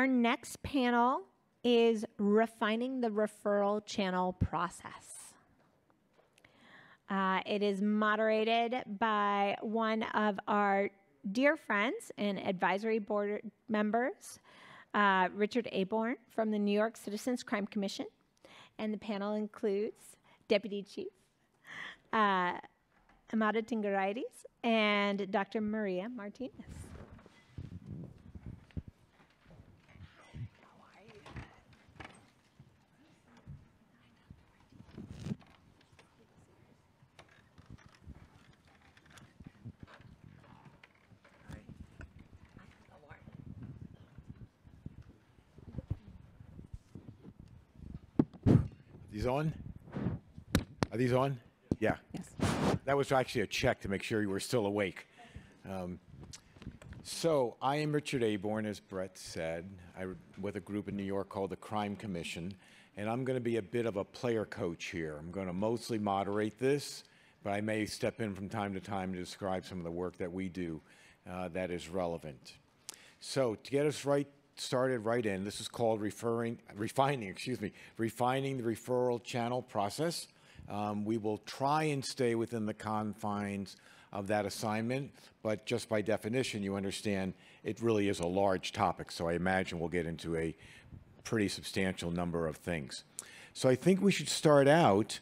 Our next panel is refining the referral channel process. It is moderated by one of our dear friends and advisory board members, Richard Aborn from the New York Citizens Crime Commission. And the panel includes Deputy Chief Amada Tingaraides and Dr. Maria Martinez. These on? Are these on? Yeah. Yes. That was actually a check to make sure you were still awake. So I am Richard Aborn, as Brett said, with a group in New York called the Crime Commission, and I'm going to be a bit of a player coach here. I'm going to mostly moderate this, but I may step in from time to time to describe some of the work that we do that is relevant. So to get us started right in, this is called refining the referral channel process. We will try and stay within the confines of that assignment, but just by definition, you understand it really is a large topic, so I imagine we'll get into a pretty substantial number of things. So I think we should start out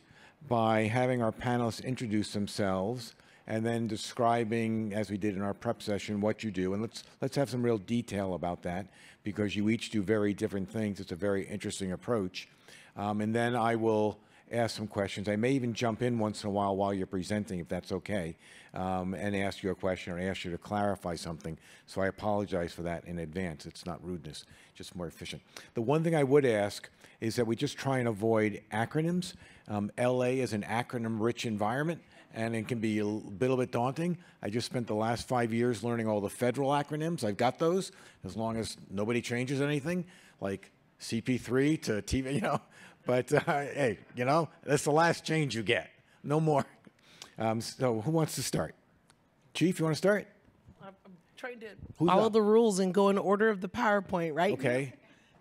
by having our panelists introduce themselves and then describing, as we did in our prep session, what you do. And let's have some real detail about that, because you each do very different things. It's a very interesting approach. And then I will ask some questions. I may even jump in once in a while you're presenting, if that's okay, and ask you a question or ask you to clarify something. So I apologize for that in advance. It's not rudeness, just more efficient. The one thing I would ask is that we just try and avoid acronyms. LA is an acronym-rich environment, and it can be a little bit daunting. I just spent the last 5 years learning all the federal acronyms. I've got those, as long as nobody changes anything, like CP3 to TV, you know. But hey, you know, that's the last change you get. No more. So who wants to start? Chief, you want to start? I'm trying to follow the rules and go in order of the PowerPoint, right? Okay.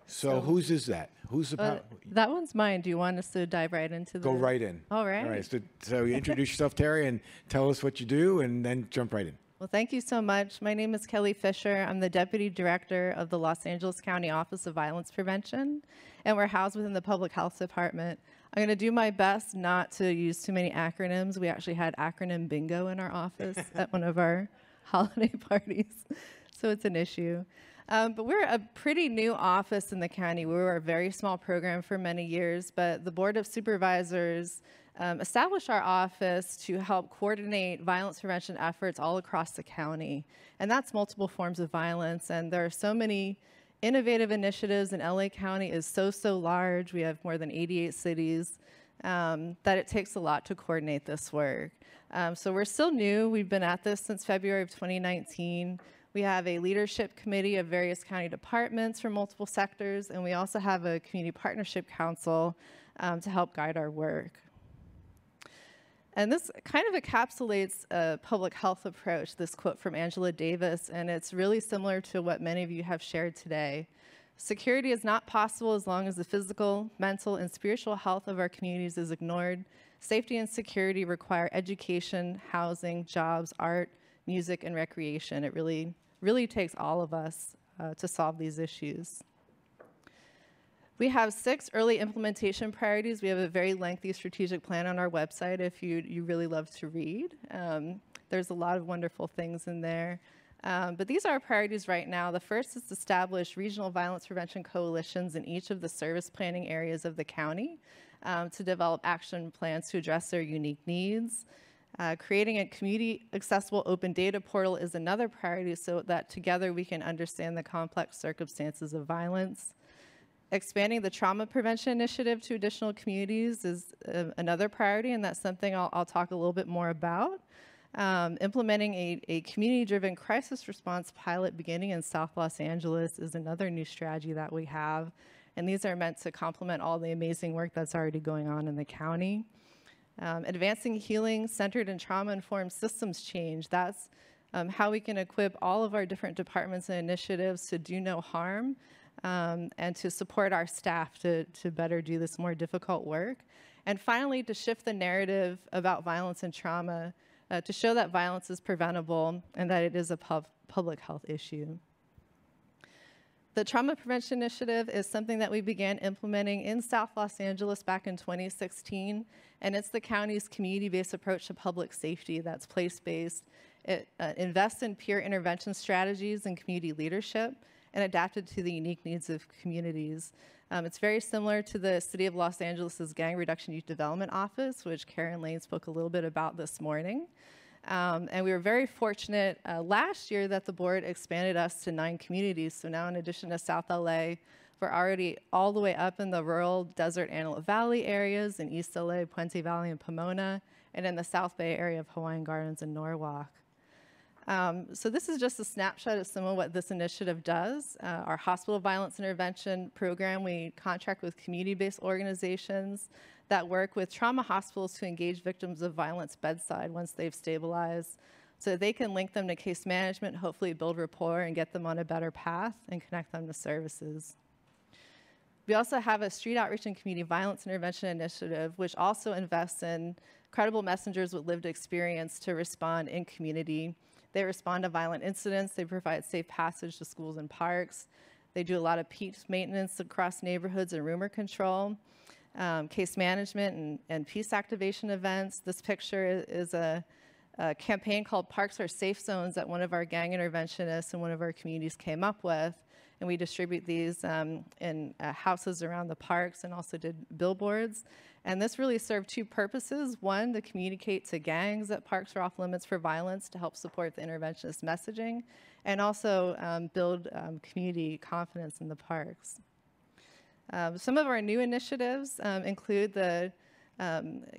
So whose is that? Who's the that one's mine. Do you want us to dive right into the... Go right in. All right. All right. So you introduce yourself, Terry, and tell us what you do, and then jump right in. Well, thank you so much. My name is Kelly Fisher. I'm the Deputy Director of the Los Angeles County Office of Violence Prevention, and we're housed within the Public Health Department. I'm going to do my best not to use too many acronyms. We actually had acronym bingo in our office at one of our holiday parties, so it's an issue. But we're a pretty new office in the county. We were a very small program for many years, but the Board of Supervisors established our office to help coordinate violence prevention efforts all across the county. And that's multiple forms of violence. And there are so many innovative initiatives, and LA County is so large. We have more than 88 cities, that it takes a lot to coordinate this work. So we're still new. We've been at this since February of 2019. We have a leadership committee of various county departments from multiple sectors, and we also have a community partnership council to help guide our work. And this kind of encapsulates a public health approach, this quote from Angela Davis, and it's really similar to what many of you have shared today. Security is not possible as long as the physical, mental, and spiritual health of our communities is ignored. Safety and security require education, housing, jobs, art, music, and recreation. It really takes all of us to solve these issues. We have 6 early implementation priorities. We have a very lengthy strategic plan on our website if you really love to read. There's a lot of wonderful things in there. But these are our priorities right now. The first is to establish regional violence prevention coalitions in each of the service planning areas of the county to develop action plans to address their unique needs. Creating a community accessible open data portal is another priority so that together we can understand the complex circumstances of violence. Expanding the trauma prevention initiative to additional communities is another priority, and that's something I'll talk a little bit more about. Implementing a community-driven crisis response pilot beginning in South Los Angeles is another new strategy that we have, and these are meant to complement all the amazing work that's already going on in the county. Advancing healing centered in trauma-informed systems change. That's how we can equip all of our different departments and initiatives to do no harm and to support our staff to better do this more difficult work. And finally, to shift the narrative about violence and trauma to show that violence is preventable and that it is a public health issue. The Trauma Prevention Initiative is something that we began implementing in South Los Angeles back in 2016, and it's the county's community-based approach to public safety that's place-based. It invests in peer intervention strategies and community leadership and adapted to the unique needs of communities. It's very similar to the City of Los Angeles' Gang Reduction Youth Development Office, which Karen Lane spoke a little bit about this morning. And we were very fortunate last year that the board expanded us to 9 communities. So now in addition to South LA, we're already all the way up in the rural desert Antelope Valley areas in East LA, Puente Valley, and Pomona, and in the South Bay area of Hawaiian Gardens and Norwalk. So this is just a snapshot of some of what this initiative does. Our hospital violence intervention program, we contract with community-based organizations that work with trauma hospitals to engage victims of violence bedside once they've stabilized, so they can link them to case management, hopefully build rapport and get them on a better path and connect them to services. We also have a street outreach and community violence intervention initiative, which also invests in credible messengers with lived experience to respond in community. They respond to violent incidents. They provide safe passage to schools and parks. They do a lot of peace maintenance across neighborhoods and rumor control, case management and peace activation events. This picture is a campaign called Parks Are Safe Zones that one of our gang interventionists in one of our communities came up with. And we distribute these in houses around the parks and also did billboards. And this really served 2 purposes. One, to communicate to gangs that parks are off limits for violence to help support the interventionist messaging, and also build community confidence in the parks. Some of our new initiatives include the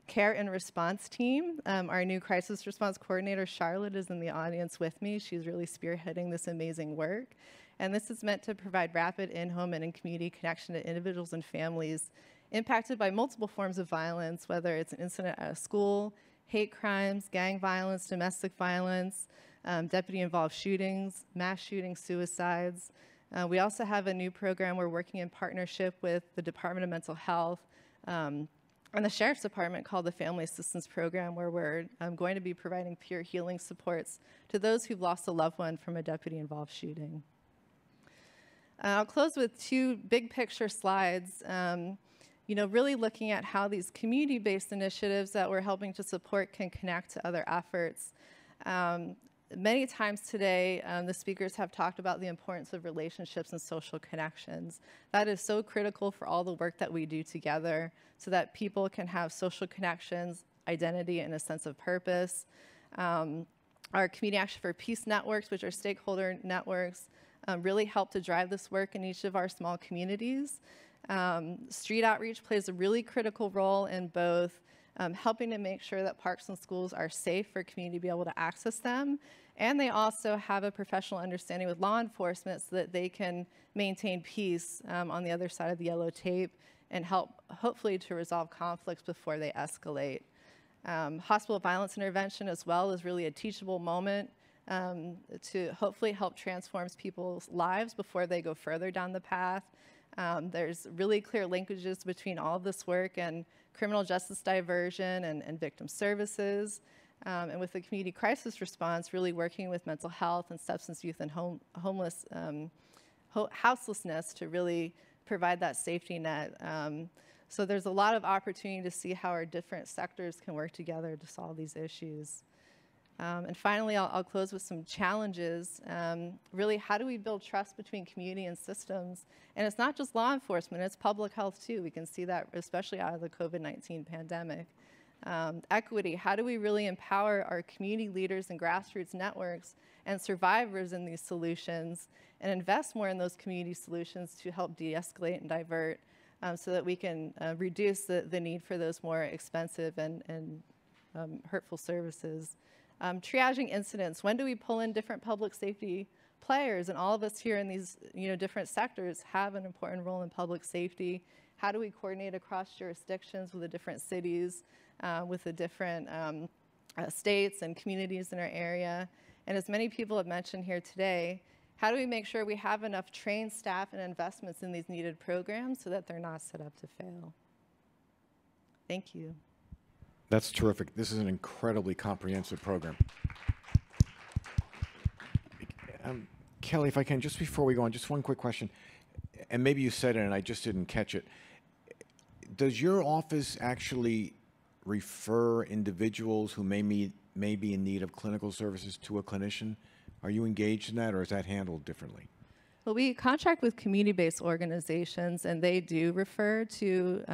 care and response team. Our new crisis response coordinator, Charlotte, is in the audience with me. She's really spearheading this amazing work. And this is meant to provide rapid in-home and in-community connection to individuals and families impacted by multiple forms of violence, whether it's an incident at a school, hate crimes, gang violence, domestic violence, deputy-involved shootings, mass shootings, suicides. We also have a new program we're working in partnership with the Department of Mental Health and the Sheriff's Department called the Family Assistance Program, where we're going to be providing peer healing supports to those who've lost a loved one from a deputy-involved shooting. I'll close with 2 big picture slides, really looking at how these community-based initiatives that we're helping to support can connect to other efforts. Many times today, the speakers have talked about the importance of relationships and social connections. That is so critical for all the work that we do together so that people can have social connections, identity, and a sense of purpose. Our Community Action for Peace networks, which are stakeholder networks, really help to drive this work in each of our small communities. Street outreach plays a really critical role in both helping to make sure that parks and schools are safe for community to be able to access them, and they also have a professional understanding with law enforcement so that they can maintain peace on the other side of the yellow tape and help, hopefully, to resolve conflicts before they escalate. Hospital violence intervention as well is really a teachable moment to hopefully help transform people's lives before they go further down the path. There's really clear linkages between all of this work and criminal justice diversion and victim services. And with the community crisis response, really working with mental health and substance youth and houselessness to really provide that safety net. So there's a lot of opportunity to see how our different sectors can work together to solve these issues. And finally, I'll close with some challenges. Really, how do we build trust between community and systems? And it's not just law enforcement, it's public health too. We can see that especially out of the COVID-19 pandemic. Equity, how do we really empower our community leaders and grassroots networks and survivors in these solutions and invest more in those community solutions to help de-escalate and divert so that we can reduce the need for those more expensive and hurtful services. Triaging incidents. When do we pull in different public safety players? And all of us here in these different sectors have an important role in public safety. How do we coordinate across jurisdictions with the different cities, with the different states and communities in our area? And as many people have mentioned here today, How do we make sure we have enough trained staff and investments in these needed programs so that they're not set up to fail? Thank you. That's terrific. This is an incredibly comprehensive program. Kelly, if I can, just before we go on, just one quick question. And maybe you said it and I just didn't catch it. Does your office actually refer individuals who may be in need of clinical services to a clinician? Are you engaged in that, or is that handled differently? Well, we contract with community-based organizations, and they do refer to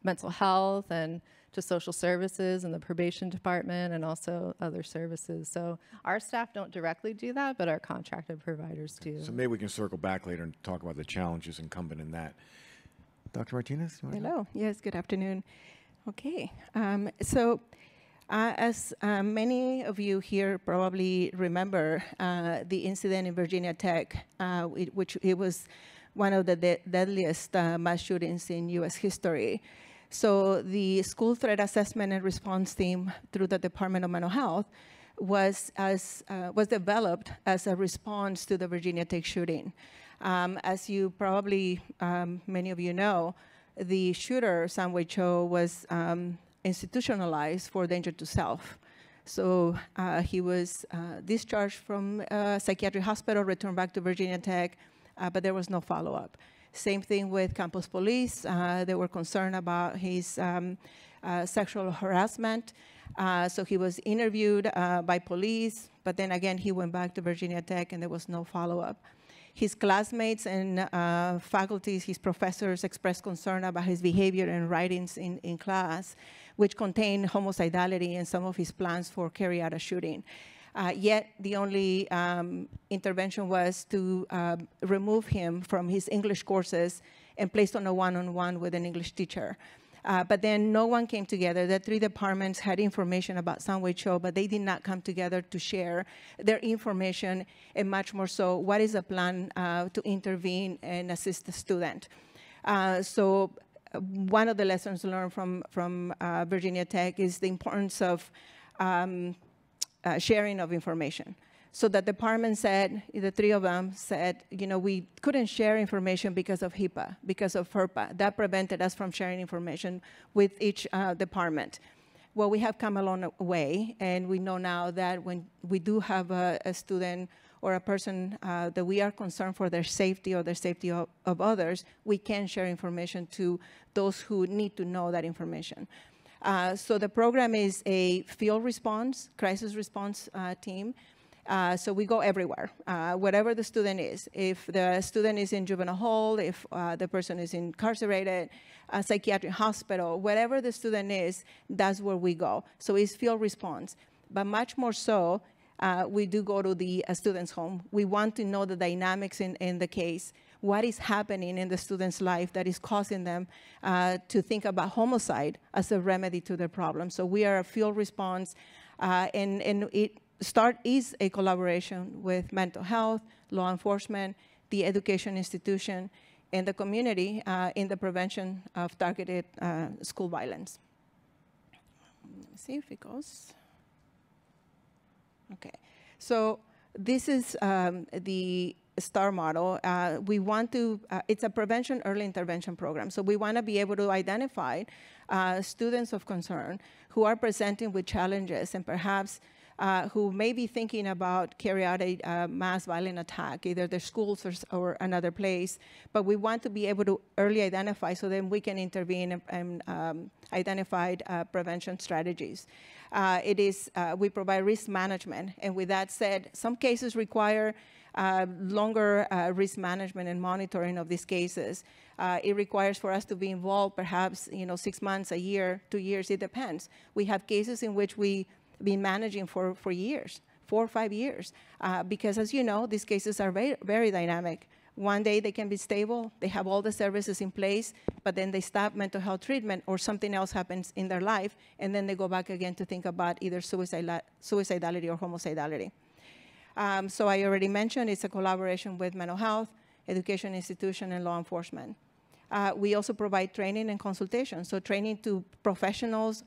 mental health and to social services and the probation department and also other services. So our staff don't directly do that, but our contracted providers do. So maybe we can circle back later and talk about the challenges incumbent in that. Dr. Martinez? Hello. Yes, good afternoon. Okay. As many of you here probably remember, the incident in Virginia Tech, which it was one of the deadliest mass shootings in U.S. history. So the school threat assessment and response team through the Department of Mental Health was developed as a response to the Virginia Tech shooting. As you probably, many of you know, the shooter, Samway Cho, was institutionalized for danger to self. So he was discharged from a psychiatric hospital, returned back to Virginia Tech, but there was no follow-up. Same thing with campus police. They were concerned about his sexual harassment. So he was interviewed by police, but then again, he went back to Virginia Tech and there was no follow-up. His classmates and faculties, his professors expressed concern about his behavior and writings in class, which contained homicidality and some of his plans for carry out a shooting. Yet the only intervention was to remove him from his English courses and placed on a one-on-one with an English teacher. But then no one came together. The three departments had information about Samway Cho, but they did not come together to share their information, and much more so, what is the plan to intervene and assist the student? So one of the lessons learned from Virginia Tech is the importance of sharing of information. So the department said, the three of them said, you know, we couldn't share information because of HIPAA, because of FERPA. That prevented us from sharing information with each department. Well, we have come a long way, and we know now that when we do have a student or a person that we are concerned for their safety or the safety of others, we can share information to those who need to know that information. So the program is a field response, crisis response team. So we go everywhere, wherever the student is. If the student is in juvenile hall, if the person is incarcerated, a psychiatric hospital, wherever the student is, that's where we go. So it's field response. But much more so, we do go to the student's home. We want to know the dynamics in the case, what is happening in the student's life that is causing them to think about homicide as a remedy to their problem. So we are a field response, and it START is a collaboration with mental health, law enforcement, the education institution, and the community in the prevention of targeted school violence. Let me see if it goes. Okay, so this is the STAR model. We want to, it's a prevention early intervention program. So we want to be able to identify students of concern who are presenting with challenges and perhaps who may be thinking about carry out a mass violent attack, either their schools or another place. But we want to be able to early identify so then we can intervene and identify prevention strategies. We provide risk management. And with that said, some cases require longer risk management and monitoring of these cases. It requires for us to be involved perhaps 6 months, a year, 2 years, it depends. We have cases in which we've been managing for years, 4 or 5 years, because as you know, these cases are very, very dynamic. One day they can be stable, they have all the services in place, but then they stop mental health treatment or something else happens in their life, and then they go back again to think about either suicidality or homicidality. So I already mentioned it's a collaboration with mental health, education institution, and law enforcement. We also provide training and consultation. So training to professionals,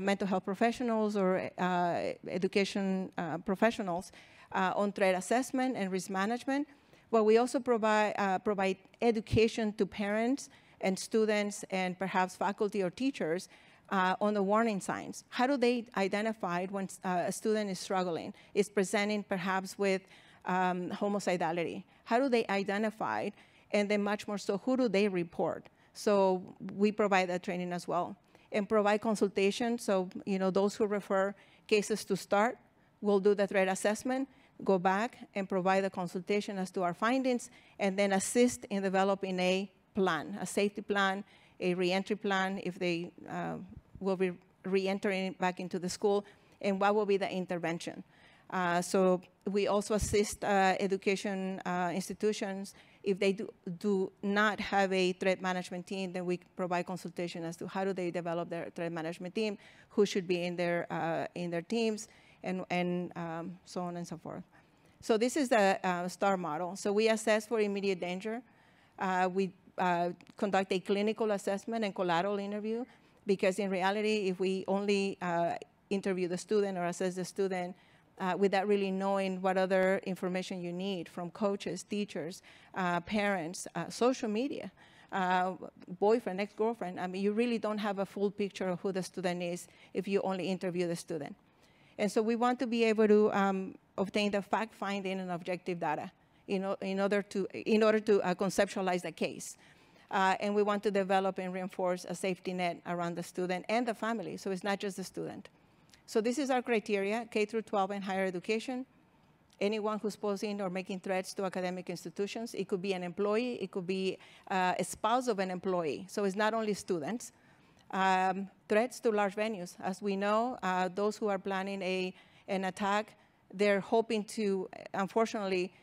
mental health professionals or education professionals on threat assessment and risk management. But we also provide education to parents and students and perhaps faculty or teachers on the warning signs. How do they identify when a student is struggling, is presenting perhaps with homicidality? How do they identify? And then much more so, who do they report? So we provide that training as well. And provide consultation, so those who refer cases to START will do the threat assessment, go back and provide a consultation as to our findings, and then assist in developing a plan, a safety plan, a reentry plan if they will be reentering back into the school, and what will be the intervention. So we also assist education institutions. If they do not have a threat management team, then we provide consultation as to how do they develop their threat management team, who should be in their teams, and so on and so forth. So this is the STAR model. So we assess for immediate danger. We conduct a clinical assessment and collateral interview, because in reality, if we only interview the student or assess the student without really knowing what other information you need from coaches, teachers, parents, social media, boyfriend, ex-girlfriend, I mean, you really don't have a full picture of who the student is if you only interview the student. And so we want to be able to obtain the fact-finding and objective data in order to conceptualize the case. And we want to develop and reinforce a safety net around the student and the family, so it's not just the student. So this is our criteria, K through 12 and higher education. Anyone who's posing or making threats to academic institutions. It could be an employee, it could be a spouse of an employee. So it's not only students. Threats to large venues. As we know, those who are planning an attack, they're hoping to, unfortunately,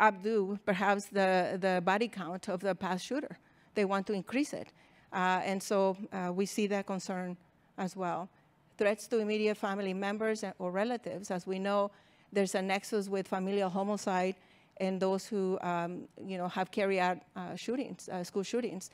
outdo perhaps the body count of the past shooter. They want to increase it. And so we see that concern as well. Threats to immediate family members or relatives. As we know, there's a nexus with familial homicide and those who have carried out shootings, school shootings.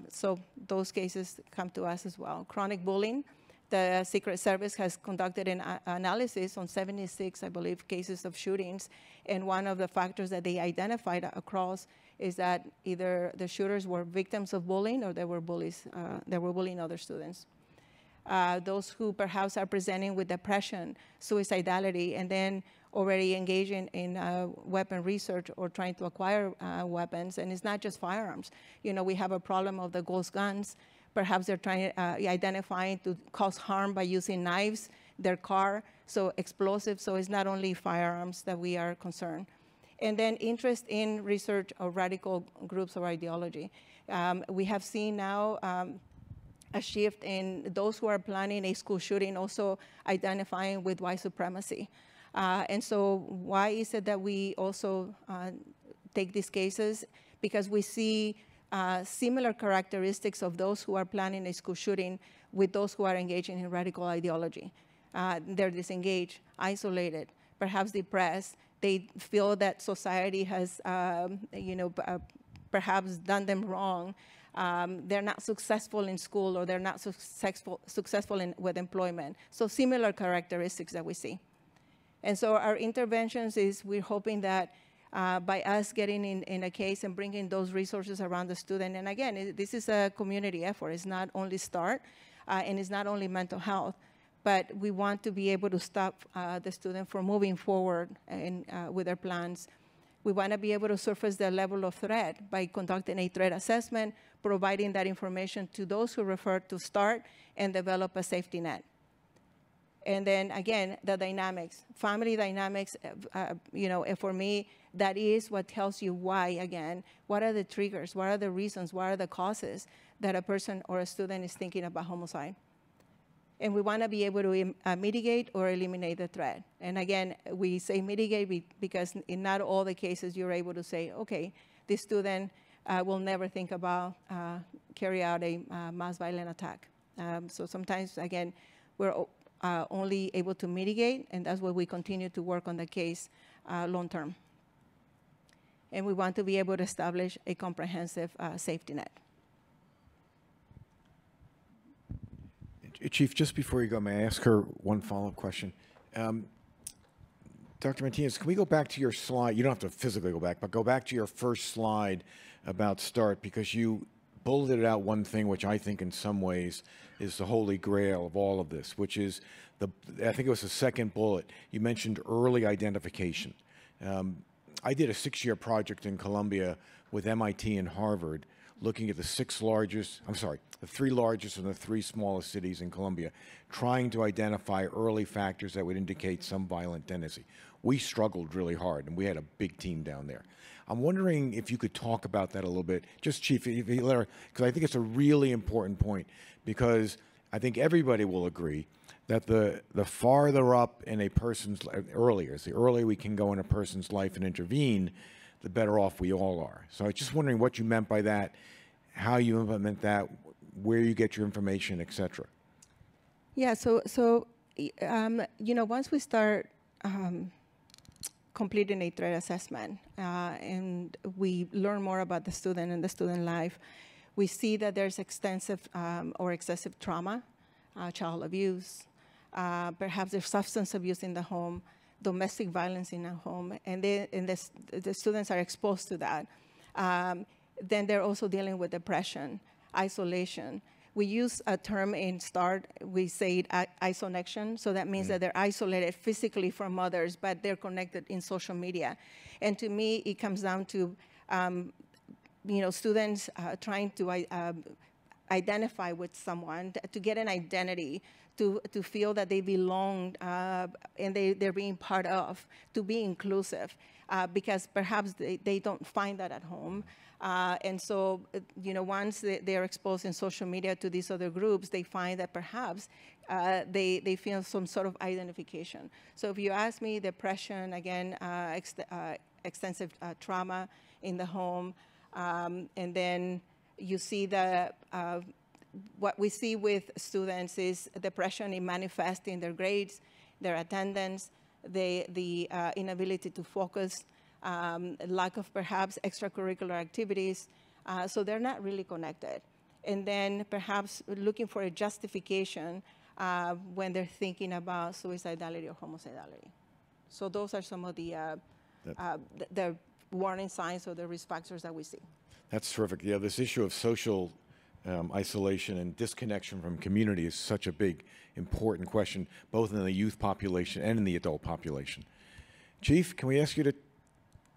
So those cases come to us as well. Chronic bullying. The Secret Service has conducted an analysis on 76, I believe, cases of shootings. And one of the factors that they identified across is that either the shooters were victims of bullying or they were bullies, they were bullying other students. Those who perhaps are presenting with depression, suicidality, and then already engaging in weapon research or trying to acquire weapons. And it's not just firearms. We have a problem of the ghost guns. Perhaps they're trying identifying to cause harm by using knives, their car, so explosives. So it's not only firearms that we are concerned. And then interest in research of radical groups or ideology. We have seen now a shift in those who are planning a school shooting also identifying with white supremacy. And so why is it that we also take these cases? Because we see similar characteristics of those who are planning a school shooting with those who are engaging in radical ideology. They're disengaged, isolated, perhaps depressed. They feel that society has, perhaps done them wrong. They're not successful in school, or they're not successful with employment. So similar characteristics that we see. And so our interventions is we're hoping that by us getting in a case and bringing those resources around the student, and again, this is a community effort. It's not only START, and it's not only mental health, but we want to be able to stop the student from moving forward with their plans. We want to be able to surface the level of threat by conducting a threat assessment, providing that information to those who refer to START, and develop a safety net. And then again, the dynamics, family dynamics, for me, that is what tells you why, again, what are the triggers, what are the reasons, what are the causes that a person or a student is thinking about homicide. And we want to be able to mitigate or eliminate the threat. And again, we say mitigate because in not all the cases you're able to say, okay, this student will never think about carry out a mass violent attack. So sometimes, again, we're only able to mitigate, and that's why we continue to work on the case long term. And we want to be able to establish a comprehensive safety net. Chief, just before you go, may I ask her one follow-up question? Dr. Martinez, can we go back to your slide? You don't have to physically go back, but go back to your first slide about START, because you bulleted out one thing which I think in some ways is the holy grail of all of this, which is I think it was the second bullet. You mentioned early identification. I did a 6-year project in Columbia with MIT and Harvard looking at the 3 largest and the 3 smallest cities in Colombia, trying to identify early factors that would indicate some violent tendency. We struggled really hard, and we had a big team down there. I'm wondering if you could talk about that a little bit, just Chief, because I think it's a really important point, because I think everybody will agree that the farther up in a person's the earlier we can go in a person's life and intervene, the better off we all are. So I was just wondering what you meant by that, how you implement that, where you get your information, et cetera. Yeah, once we start completing a threat assessment and we learn more about the student and the student life, we see that there's extensive or excessive trauma, child abuse, perhaps there's substance abuse in the home, domestic violence in the home, and the students are exposed to that. Then they're also dealing with depression, isolation. We use a term in START, we say isonection, so that means that they're isolated physically from others, but they're connected in social media. And to me, it comes down to students trying to identify with someone, to get an identity, to feel that they belong and they're being part of, to be inclusive, because perhaps they don't find that at home. And so, once they're exposed in social media to these other groups, they find that perhaps they feel some sort of identification. So if you ask me, depression, again, extensive trauma in the home, and then you see what we see with students is depression. It manifests in their grades, their attendance, the inability to focus, lack of perhaps extracurricular activities, so they're not really connected. And then perhaps looking for a justification when they're thinking about suicidality or homicidality. So those are some of the warning signs or the risk factors that we see. That's terrific. Yeah, this issue of social isolation and disconnection from community is such a big, important question, both in the youth population and in the adult population. Chief, can we ask you to...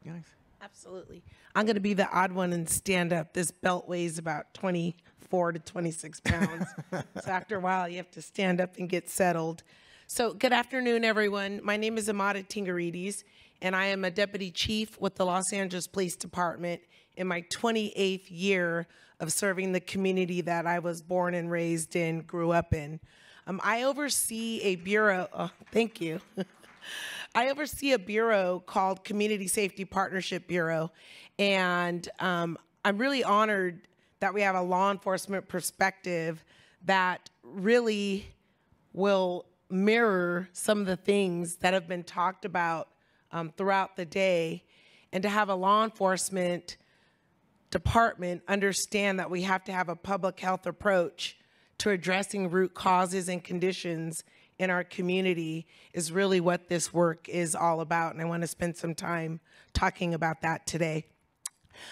Guys? Absolutely. I'm going to be the odd one and stand up. This belt weighs about 24 to 26 pounds. So after a while, you have to stand up and get settled. So good afternoon, everyone. My name is Amada Tingarides, and I am a deputy chief with the Los Angeles Police Department in my 28th year of serving the community that I was born and raised in, grew up in. I oversee a bureau, thank you. I oversee a bureau called Community Safety Partnership Bureau, and I'm really honored that we have a law enforcement perspective that really will mirror some of the things that have been talked about throughout the day, and to have a law enforcement department understand that we have to have a public health approach to addressing root causes and conditions in our community is really what this work is all about, and I want to spend some time talking about that today.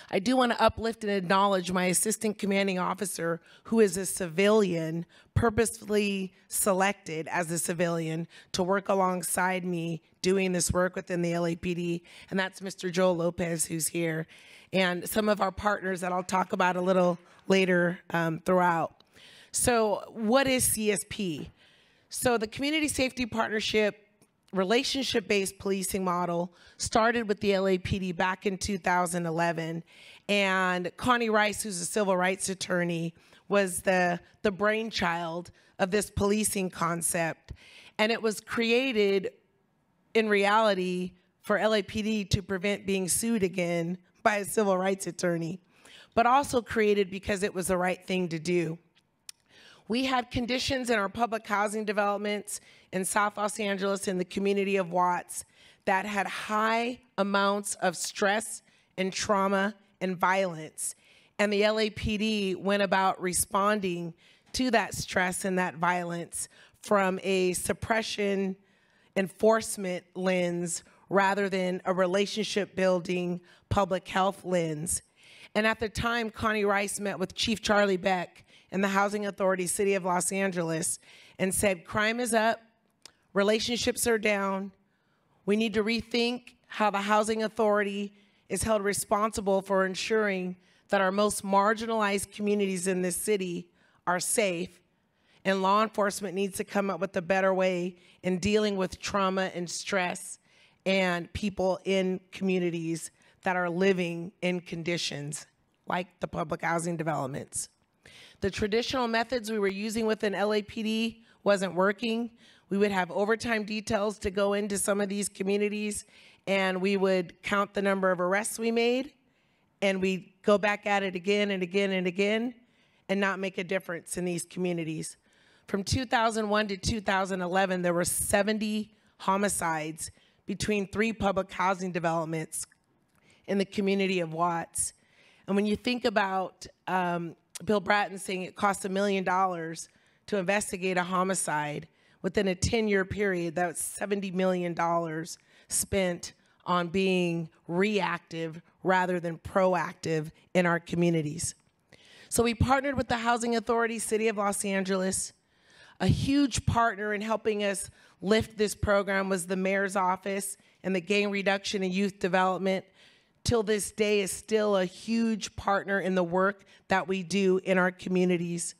I do want to uplift and acknowledge my assistant commanding officer, who is a civilian, purposefully selected as a civilian to work alongside me doing this work within the LAPD, and that's Mr. Joel Lopez, who's here, and some of our partners that I'll talk about a little later throughout. So what is CSP? So the Community Safety Partnership relationship-based policing model started with the LAPD back in 2011, and Connie Rice, who's a civil rights attorney, was the brainchild of this policing concept, and it was created in reality for LAPD to prevent being sued again by a civil rights attorney, but also created because it was the right thing to do. We had conditions in our public housing developments in South Los Angeles in the community of Watts that had high amounts of stress and trauma and violence. And the LAPD went about responding to that stress and that violence from a suppression enforcement lens rather than a relationship building public health lens. And at the time, Connie Rice met with Chief Charlie Beck in the Housing Authority, City of Los Angeles, and said, crime is up, relationships are down, we need to rethink how the Housing Authority is held responsible for ensuring that our most marginalized communities in this city are safe, and law enforcement needs to come up with a better way in dealing with trauma and stress and people in communities that are living in conditions like the public housing developments. The traditional methods we were using within LAPD wasn't working. We would have overtime details to go into some of these communities, and we would count the number of arrests we made, and we'd go back at it again and again and again, and not make a difference in these communities. From 2001 to 2011, there were 70 homicides between 3 public housing developments in the community of Watts. And when you think about Bill Bratton saying it cost $1 million to investigate a homicide, within a 10-year period, that's $70 million spent on being reactive rather than proactive in our communities. So we partnered with the Housing Authority, City of Los Angeles. A huge partner in helping us lift this program was the mayor's office, and the Gang Reduction and Youth Development till this day is still a huge partner in the work that we do in our communities.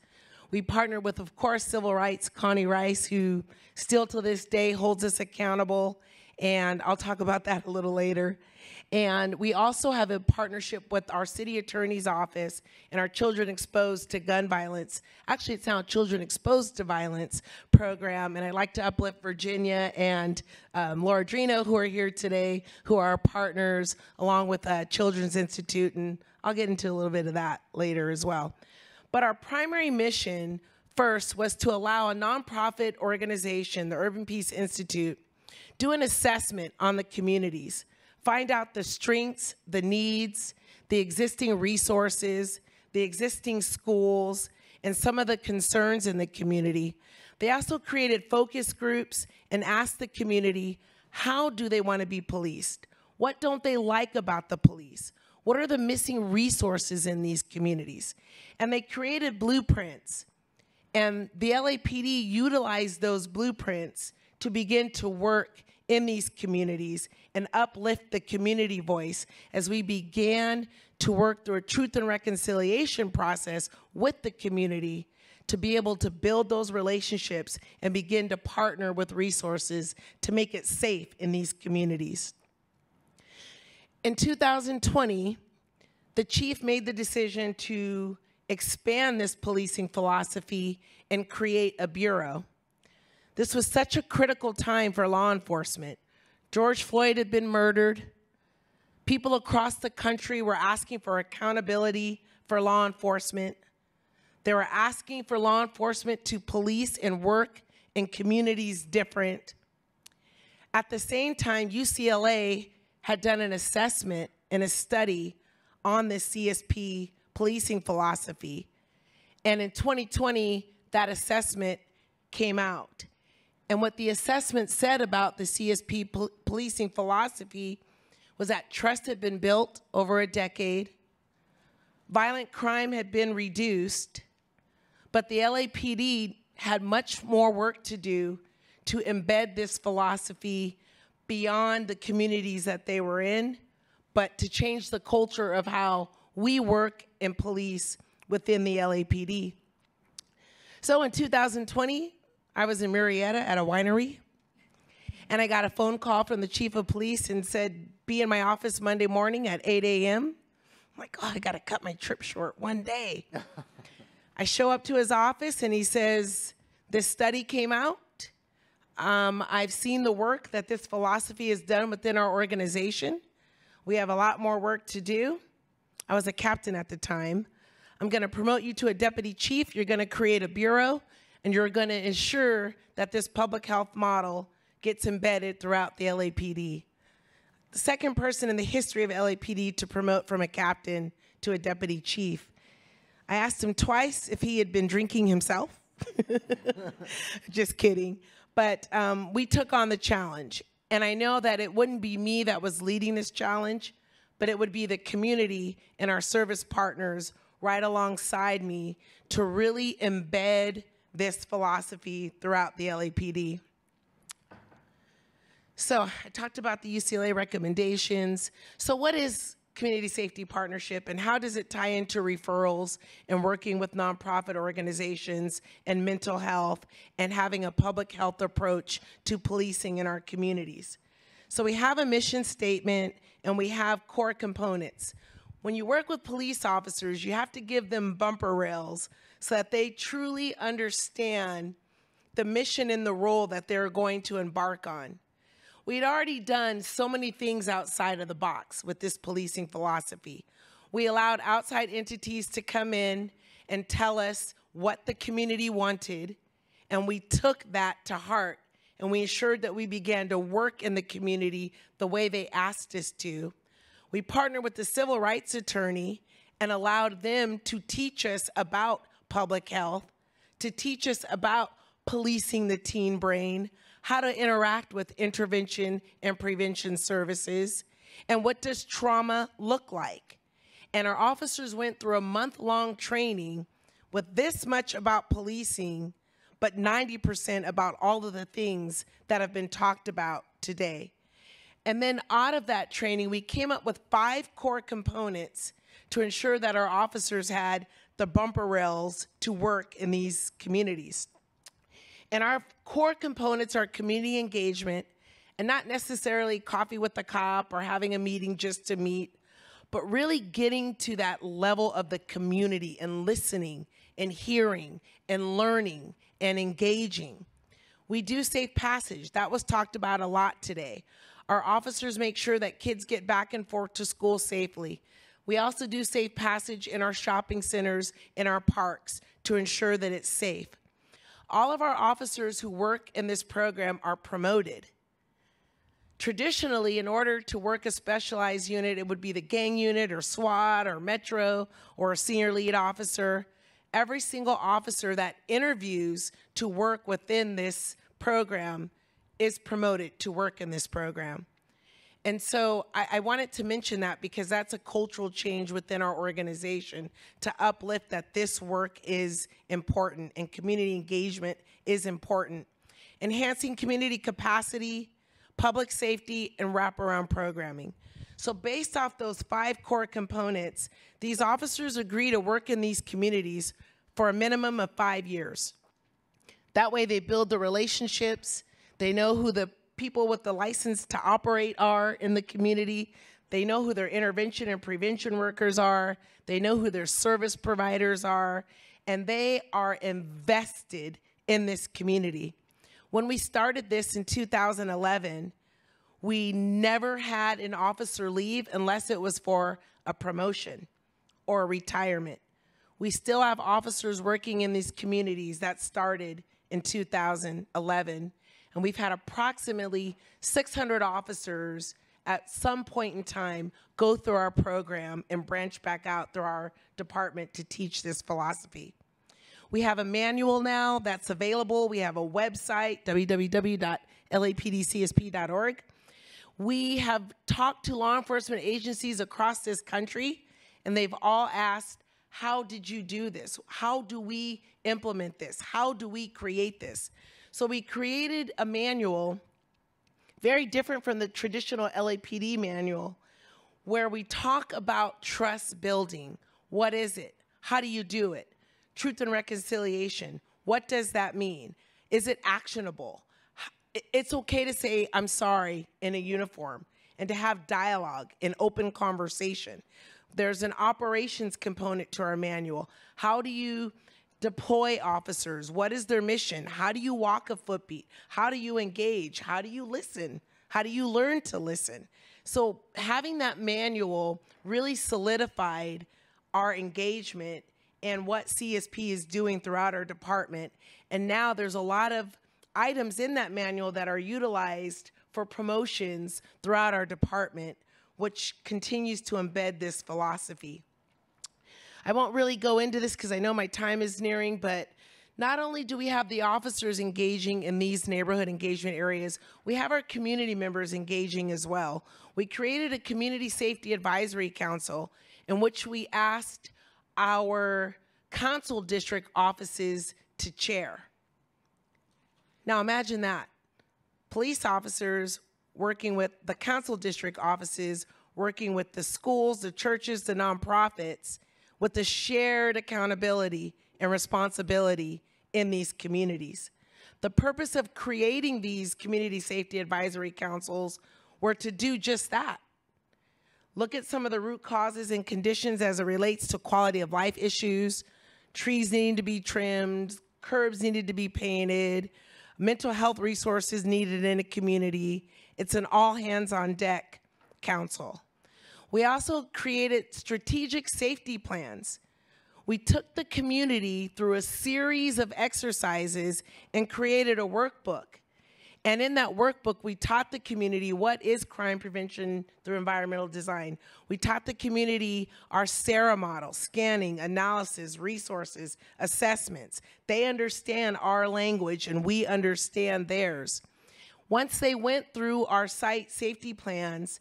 We partnered with, of course, Civil Rights, Connie Rice, who still to this day holds us accountable, and I'll talk about that a little later. And we also have a partnership with our city attorney's office and our Children Exposed to Gun Violence. Actually, it's now Children Exposed to Violence program, and I'd like to uplift Virginia and Laura Drino, who are here today, who are our partners, along with Children's Institute, and I'll get into a little bit of that later as well. But our primary mission first was to allow a nonprofit organization, the Urban Peace Institute, do an assessment on the communities, find out the strengths, the needs, the existing resources, the existing schools, and some of the concerns in the community. They also created focus groups and asked the community, how do they want to be policed? What don't they like about the police? What are the missing resources in these communities? And they created blueprints. And the LAPD utilized those blueprints to begin to work in these communities and uplift the community voice as we began to work through a truth and reconciliation process with the community to be able to build those relationships and begin to partner with resources to make it safe in these communities. In 2020, the chief made the decision to expand this policing philosophy and create a bureau. This was such a critical time for law enforcement. George Floyd had been murdered. People across the country were asking for accountability for law enforcement. They were asking for law enforcement to police and work in communities different. At the same time, UCLA had done an assessment and a study on this CSP policing philosophy. And in 2020, that assessment came out. And what the assessment said about the CSP policing philosophy was that trust had been built over a decade, violent crime had been reduced, but the LAPD had much more work to do to embed this philosophy beyond the communities that they were in, but to change the culture of how we work and police within the LAPD. So in 2020, I was in Murrieta at a winery, and I got a phone call from the chief of police and said, be in my office Monday morning at 8 a.m. I'm like, oh, I gotta cut my trip short one day. I show up to his office and he says, this study came out. I've seen the work that this philosophy has done within our organization. We have a lot more work to do. I was a captain at the time. I'm gonna promote you to a deputy chief. You're gonna create a bureau, and you're gonna ensure that this public health model gets embedded throughout the LAPD. The second person in the history of LAPD to promote from a captain to a deputy chief. I asked him twice if he had been drinking himself. Just kidding. But we took on the challenge. And I know that it wouldn't be me that was leading this challenge, but it would be the community and our service partners right alongside me to really embed this philosophy throughout the LAPD. So I talked about the UCLA recommendations. So what is community safety partnership, and how does it tie into referrals and working with nonprofit organizations and mental health and having a public health approach to policing in our communities? So we have a mission statement and we have core components. When you work with police officers, you have to give them bumper rails so that they truly understand the mission and the role that they're going to embark on. We'd already done so many things outside of the box with this policing philosophy. We allowed outside entities to come in and tell us what the community wanted, and we took that to heart, and we ensured that we began to work in the community the way they asked us to. We partnered with the civil rights attorney and allowed them to teach us about public health, to teach us about policing the teen brain, how to interact with intervention and prevention services, and what does trauma look like. And our officers went through a month-long training with this much about policing, but 90% about all of the things that have been talked about today. And then out of that training, we came up with 5 core components to ensure that our officers had the bumper rails to work in these communities. And our core components are community engagement, and not necessarily coffee with the cop or having a meeting just to meet, but really getting to that level of the community and listening and hearing and learning and engaging. We do safe passage. That was talked about a lot today. Our officers make sure that kids get back and forth to school safely. We also do safe passage in our shopping centers, in our parks, to ensure that it's safe. All of our officers who work in this program are promoted. Traditionally, in order to work a specialized unit, it would be the gang unit or SWAT or Metro or a senior lead officer. Every single officer that interviews to work within this program is promoted to work in this program. And so I wanted to mention that because that's a cultural change within our organization to uplift that this work is important and community engagement is important. Enhancing community capacity, public safety, and wraparound programming. So based off those 5 core components, these officers agree to work in these communities for a minimum of 5 years. That way they build the relationships, they know who the people with the license to operate are in the community. They know who their intervention and prevention workers are. They know who their service providers are, and they are invested in this community. When we started this in 2011, we never had an officer leave unless it was for a promotion or a retirement. We still have officers working in these communities that started in 2011. And we've had approximately 600 officers at some point in time go through our program and branch back out through our department to teach this philosophy. We have a manual now that's available. We have a website, www.lapdcsp.org. We have talked to law enforcement agencies across this country, and they've all asked, how did you do this? How do we implement this? How do we create this? So we created a manual, very different from the traditional LAPD manual, where we talk about trust building. What is it? How do you do it? Truth and reconciliation. What does that mean? Is it actionable? It's okay to say, I'm sorry, in a uniform, and to have dialogue and open conversation. There's an operations component to our manual. How do you deploy officers? What is their mission? How do you walk a footbeat? How do you engage? How do you listen? How do you learn to listen? So having that manual really solidified our engagement and what CSP is doing throughout our department. And now there's a lot of items in that manual that are utilized for promotions throughout our department, which continues to embed this philosophy. I won't really go into this because I know my time is nearing, but Not only do we have the officers engaging in these neighborhood engagement areas, we have our community members engaging as well. We created a community safety advisory council in which we asked our council district offices to chair. Now imagine that. Police officers working with the council district offices, working with the schools, the churches, the nonprofits, with the shared accountability and responsibility in these communities. The purpose of creating these community safety advisory councils were to do just that. Look at some of the root causes and conditions as it relates to quality of life issues, trees needing to be trimmed, curbs needed to be painted, mental health resources needed in a community. It's an all hands on deck council. We also created strategic safety plans. We took the community through a series of exercises and created a workbook. And in that workbook, we taught the community what is crime prevention through environmental design. We taught the community our SARA model, scanning, analysis, resources, assessments. They understand our language and we understand theirs. Once they went through our site safety plans,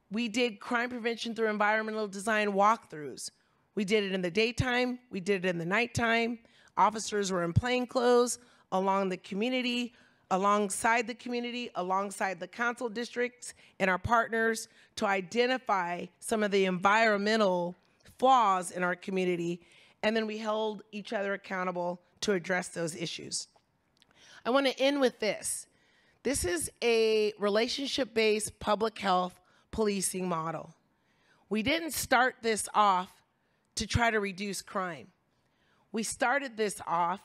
we did crime prevention through environmental design walkthroughs. We did it in the daytime, we did it in the nighttime. Officers were in plain clothes along the community, alongside the council districts and our partners to identify some of the environmental flaws in our community, and then we held each other accountable to address those issues. I want to end with this. This is a relationship-based public health policing model. We didn't start this off to try to reduce crime. We started this off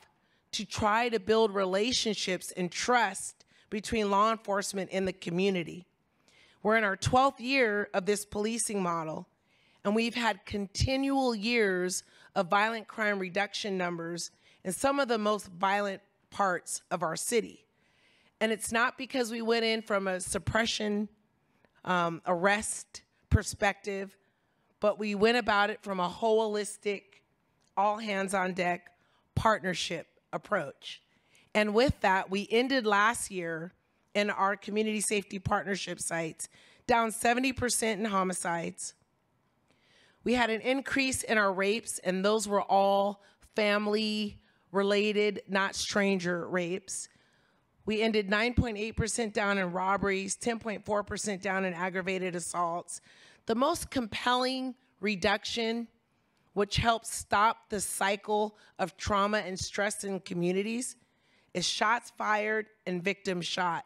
to try to build relationships and trust between law enforcement and the community. We're in our 12th year of this policing model, and we've had continual years of violent crime reduction numbers in some of the most violent parts of our city. And it's not because we went in from a suppression arrest perspective, but we went about it from a holistic, all hands on deck partnership approach. And with that, we ended last year in our community safety partnership sites down 70% in homicides. We had an increase in our rapes, and those were all family related, not stranger rapes. We ended 9.8% down in robberies, 10.4% down in aggravated assaults. The most compelling reduction, which helps stop the cycle of trauma and stress in communities, is shots fired and victims shot.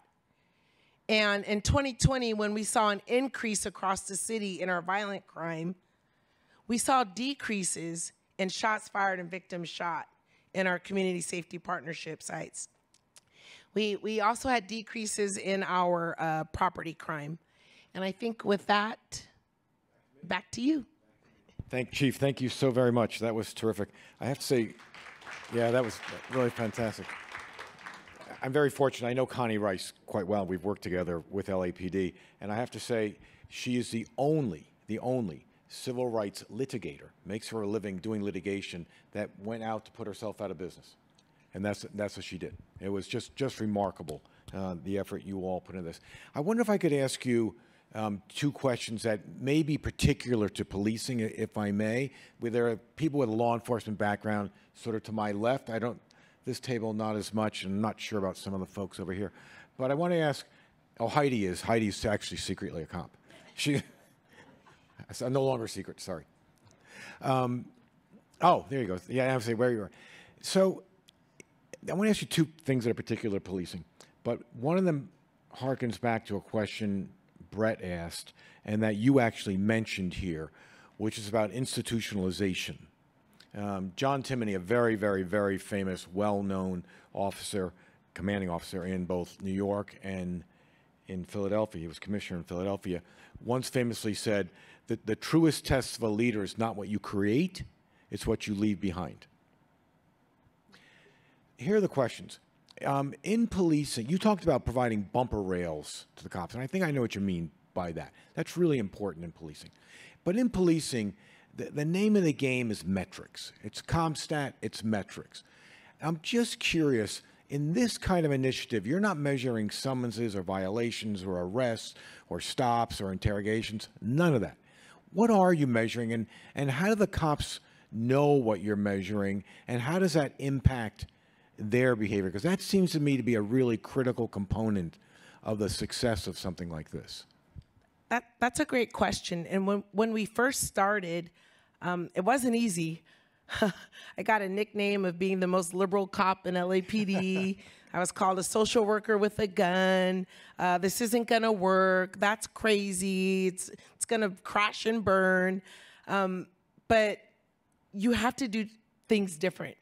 And in 2020, when we saw an increase across the city in our violent crime, we saw decreases in shots fired and victims shot in our community safety partnership sites. We also had decreases in our property crime. And I think with that, back to you. Chief, thank you so very much. That was terrific. I have to say, yeah, that was really fantastic. I'm very fortunate. I know Connie Rice quite well. We've worked together with LAPD, and I have to say, she is the only civil rights litigator, makes her a living doing litigation, that went out to put herself out of business. And that's what she did. It was just remarkable, the effort you all put into this. I wonder if I could ask you two questions that may be particular to policing, if I may. Where there are people with a law enforcement background sort of to my left. This table not as much, and I'm not sure about some of the folks over here. But I want to ask, Heidi's actually secretly a cop. I'm no longer secret, sorry. Oh, there you go. Yeah, I have to say where you are. So I want to ask you two things that are particular to policing. But one of them harkens back to a question Brett asked, and that you actually mentioned here, which is about institutionalization. John Timoney, a very, very, very famous, well-known officer, commanding officer in both New York and in Philadelphia, he was commissioner in Philadelphia, once famously said that the truest test of a leader is not what you create, it's what you leave behind. Here are the questions. In policing, you talked about providing bumper rails to the cops, and I think I know what you mean by that. That's really important in policing. But in policing, the name of the game is metrics. It's CompStat, it's metrics. I'm just curious, in this kind of initiative, you're not measuring summonses or violations or arrests or stops or interrogations, none of that. What are you measuring, and how do the cops know what you're measuring, and how does that impact their behavior? Because that seems to me to be a really critical component of the success of something like this. That's a great question. And when we first started, it wasn't easy. I got a nickname of being the most liberal cop in LAPD. I was called a social worker with a gun. This isn't gonna work. That's crazy. It's gonna crash and burn. But you have to do things different.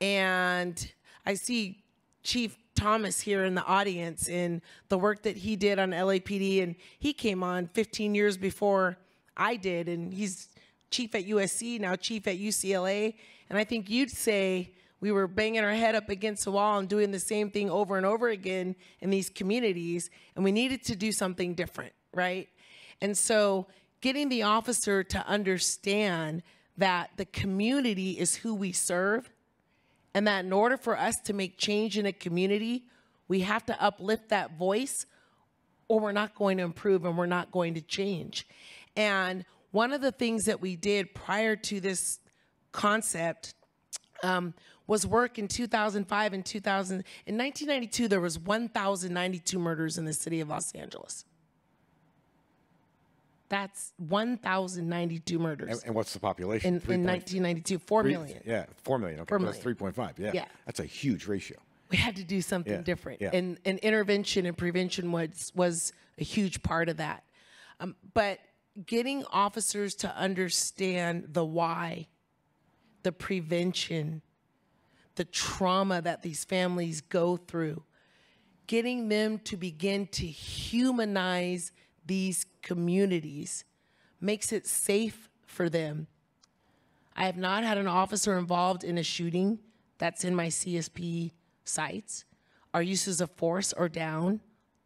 And I see Chief Thomas here in the audience in the work that he did on LAPD, and he came on 15 years before I did, and he's chief at USC, now chief at UCLA, and I think you'd say we were banging our head up against the wall and doing the same thing over and over again in these communities, and we needed to do something different, right? And so getting the officer to understand that the community is who we serve, and that in order for us to make change in a community, we have to uplift that voice, or we're not going to improve and we're not going to change. And one of the things that we did prior to this concept was work in 2005 and 2000. In 1992, there was 1,092 murders in the city of Los Angeles. That's 1,092 murders. And what's the population? In 1992, 4 million. Yeah, 4 million. Okay, 4 that's million. 3.5. Yeah. Yeah. That's a huge ratio. We had to do something Yeah, different. yeah. And intervention and prevention was a huge part of that. But getting officers to understand the why, the prevention, the trauma that these families go through, getting them to begin to humanize these communities makes it safe for them. I have not had an officer involved in a shooting that's in my CSP sites. Our uses of force are down.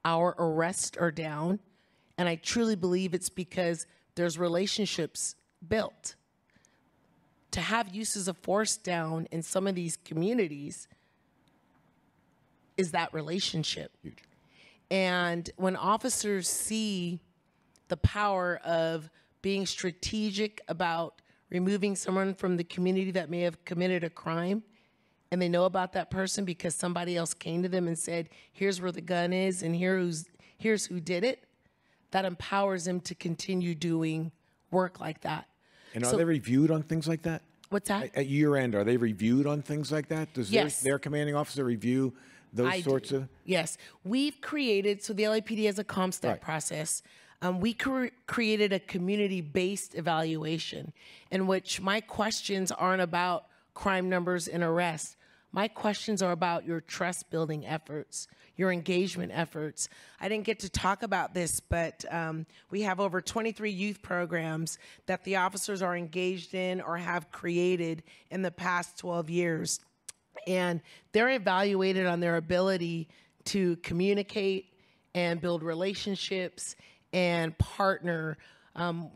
Our arrests are down. And I truly believe it's because there's relationships built. To have uses of force down in some of these communities is that relationship. Huge. And when officers see the power of being strategic about removing someone from the community that may have committed a crime, and they know about that person because somebody else came to them and said, here's where the gun is and here's who did it, that empowers them to continue doing work like that. And are they reviewed on things like that? What's that? At year end, are they reviewed on things like that? Does Yes. their commanding officer review those I sorts do. of? Yes. We've created, so the LAPD has a ComStat Right. process. We created a community-based evaluation in which my questions aren't about crime numbers and arrests. My questions are about your trust-building efforts, your engagement efforts. I didn't get to talk about this, but we have over 23 youth programs that the officers are engaged in or have created in the past 12 years. And they're evaluated on their ability to communicate and build relationships and partner.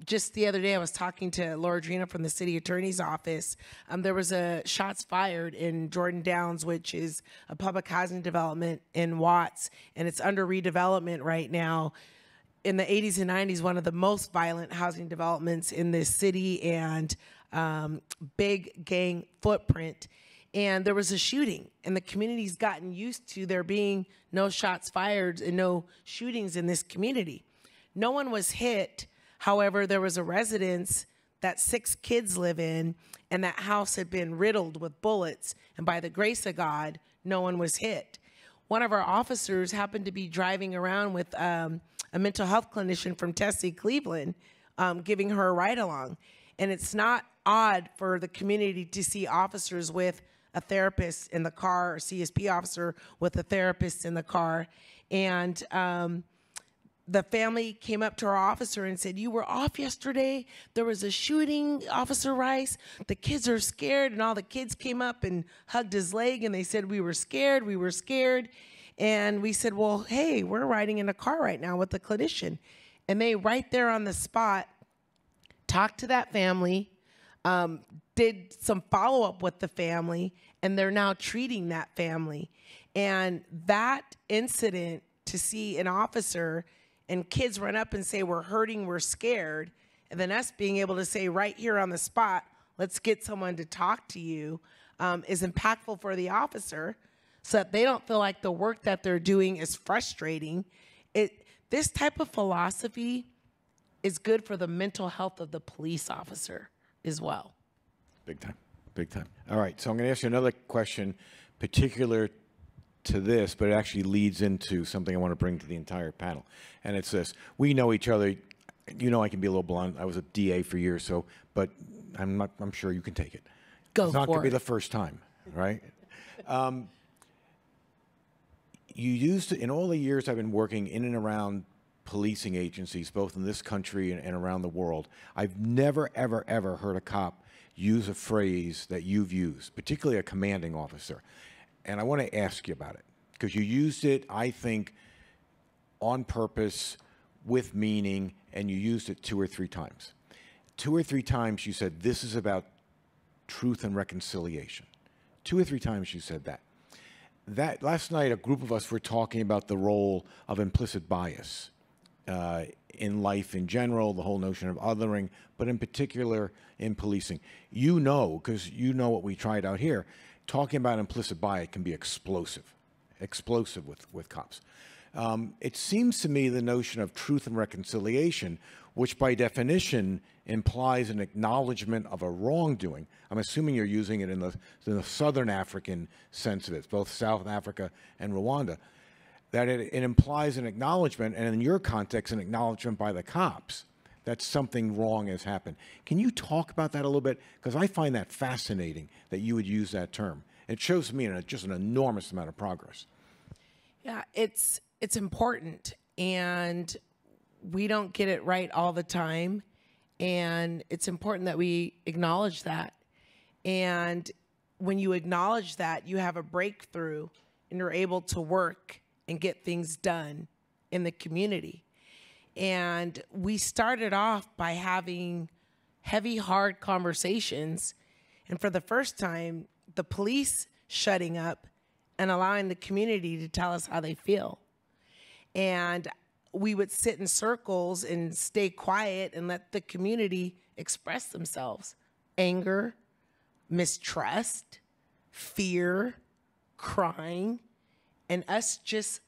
Just the other day, I was talking to Laura Drina from the city attorney's office. There was a shots fired in Jordan Downs, which is a public housing development in Watts, and it's under redevelopment right now. In the 80s and 90s, one of the most violent housing developments in this city, and big gang footprint. And there was a shooting, and the community's gotten used to there being no shots fired and no shootings in this community. No one was hit. However, there was a residence that 6 kids live in, and that house had been riddled with bullets, and by the grace of God, no one was hit. One of our officers happened to be driving around with a mental health clinician from Tessie, Cleveland, giving her a ride along. And it's not odd for the community to see officers with a therapist in the car, or CSP officer with a therapist in the car. And the family came up to our officer and said, you were off yesterday. There was a shooting, Officer Rice. The kids are scared. And all the kids came up and hugged his leg, and they said, we were scared, we were scared. And we said, well, hey, we're riding in a car right now with the clinician. And they, right there on the spot, talked to that family, did some follow-up with the family, and they're now treating that family. And that incident, to see an officer and kids run up and say, we're hurting, we're scared, and then us being able to say right here on the spot, let's get someone to talk to you, is impactful for the officer so that they don't feel like the work that they're doing is frustrating. This type of philosophy is good for the mental health of the police officer as well. Big time, big time. All right, so I'm going to ask you another question particular to this, but it actually leads into something I want to bring to the entire panel. And it's this. We know each other. You know I can be a little blunt. I was a DA for years, but I'm sure you can take it. Go it's not for going to be it. the first time, right? You used to, in all the years I've been working in and around policing agencies, both in this country and around the world, I've never, ever, ever heard a cop use a phrase that you've used, particularly a commanding officer. And I want to ask you about it, because you used it, I think, on purpose, with meaning, and you used it 2 or 3 times. 2 or 3 times you said, this is about truth and reconciliation. 2 or 3 times you said that. Last night, a group of us were talking about the role of implicit bias in life in general, the whole notion of othering, but in particular in policing. You know, because you know what we tried out here, talking about implicit bias can be explosive with cops. It seems to me the notion of truth and reconciliation, which by definition implies an acknowledgement of a wrongdoing. I'm assuming you're using it in the Southern African sense of it, both South Africa and Rwanda, that it implies an acknowledgement, and in your context, an acknowledgement by the cops that something wrong has happened. Can you talk about that a little bit? Because I find that fascinating that you would use that term. It shows me just an enormous amount of progress. Yeah, it's important, and we don't get it right all the time, and it's important that we acknowledge that. And when you acknowledge that, you have a breakthrough, and you're able to work and get things done in the community. And we started off by having heavy, hard conversations, and for the first time, the police shutting up and allowing the community to tell us how they feel. And we would sit in circles and stay quiet and let the community express themselves. Anger, mistrust, fear, crying, and us just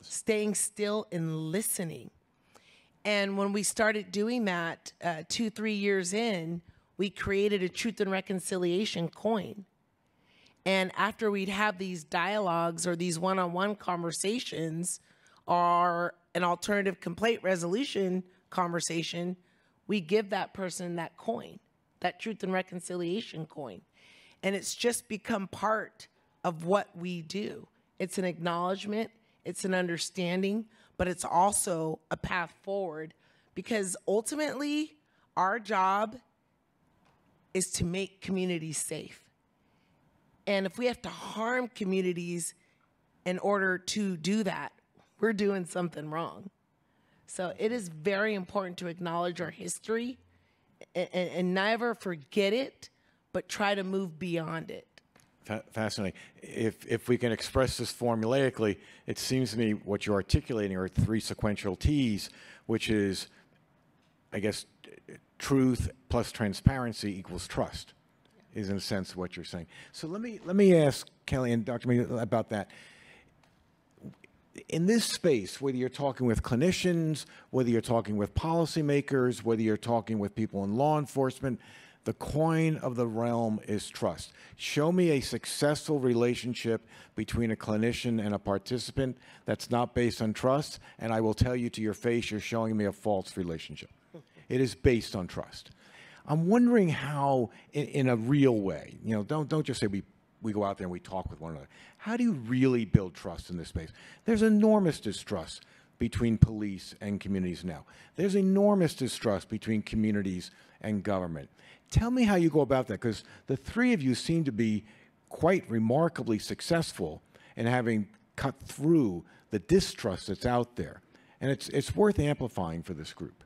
staying still and listening. And when we started doing that 2-3 years in, we created a Truth and Reconciliation coin. And after we'd have these dialogues or these one-on-one conversations or an alternative complaint resolution conversation, we give that person that coin, that Truth and Reconciliation coin. And it's just become part of what we do. It's an acknowledgement, it's an understanding, but it's also a path forward, because ultimately our job is to make communities safe. And if we have to harm communities in order to do that, we're doing something wrong. So it is very important to acknowledge our history and never forget it, but try to move beyond it. Fascinating. If we can express this formulaically, it seems to me what you're articulating are 3 sequential T's, which is, I guess, truth plus transparency equals trust, is in a sense what you're saying. So let me ask Kelly and Dr. Mee about that. In this space, whether you're talking with clinicians, whether you're talking with policymakers, whether you're talking with people in law enforcement, the coin of the realm is trust. Show me a successful relationship between a clinician and a participant that's not based on trust, and I will tell you to your face, you're showing me a false relationship. It is based on trust. I'm wondering how, in a real way, you know, don't just say we go out there and we talk with one another. How do you really build trust in this space? There's enormous distrust between police and communities now. There's enormous distrust between communities and government. Tell me how you go about that, because the 3 of you seem to be quite remarkably successful in having cut through the distrust that's out there. And it's worth amplifying for this group.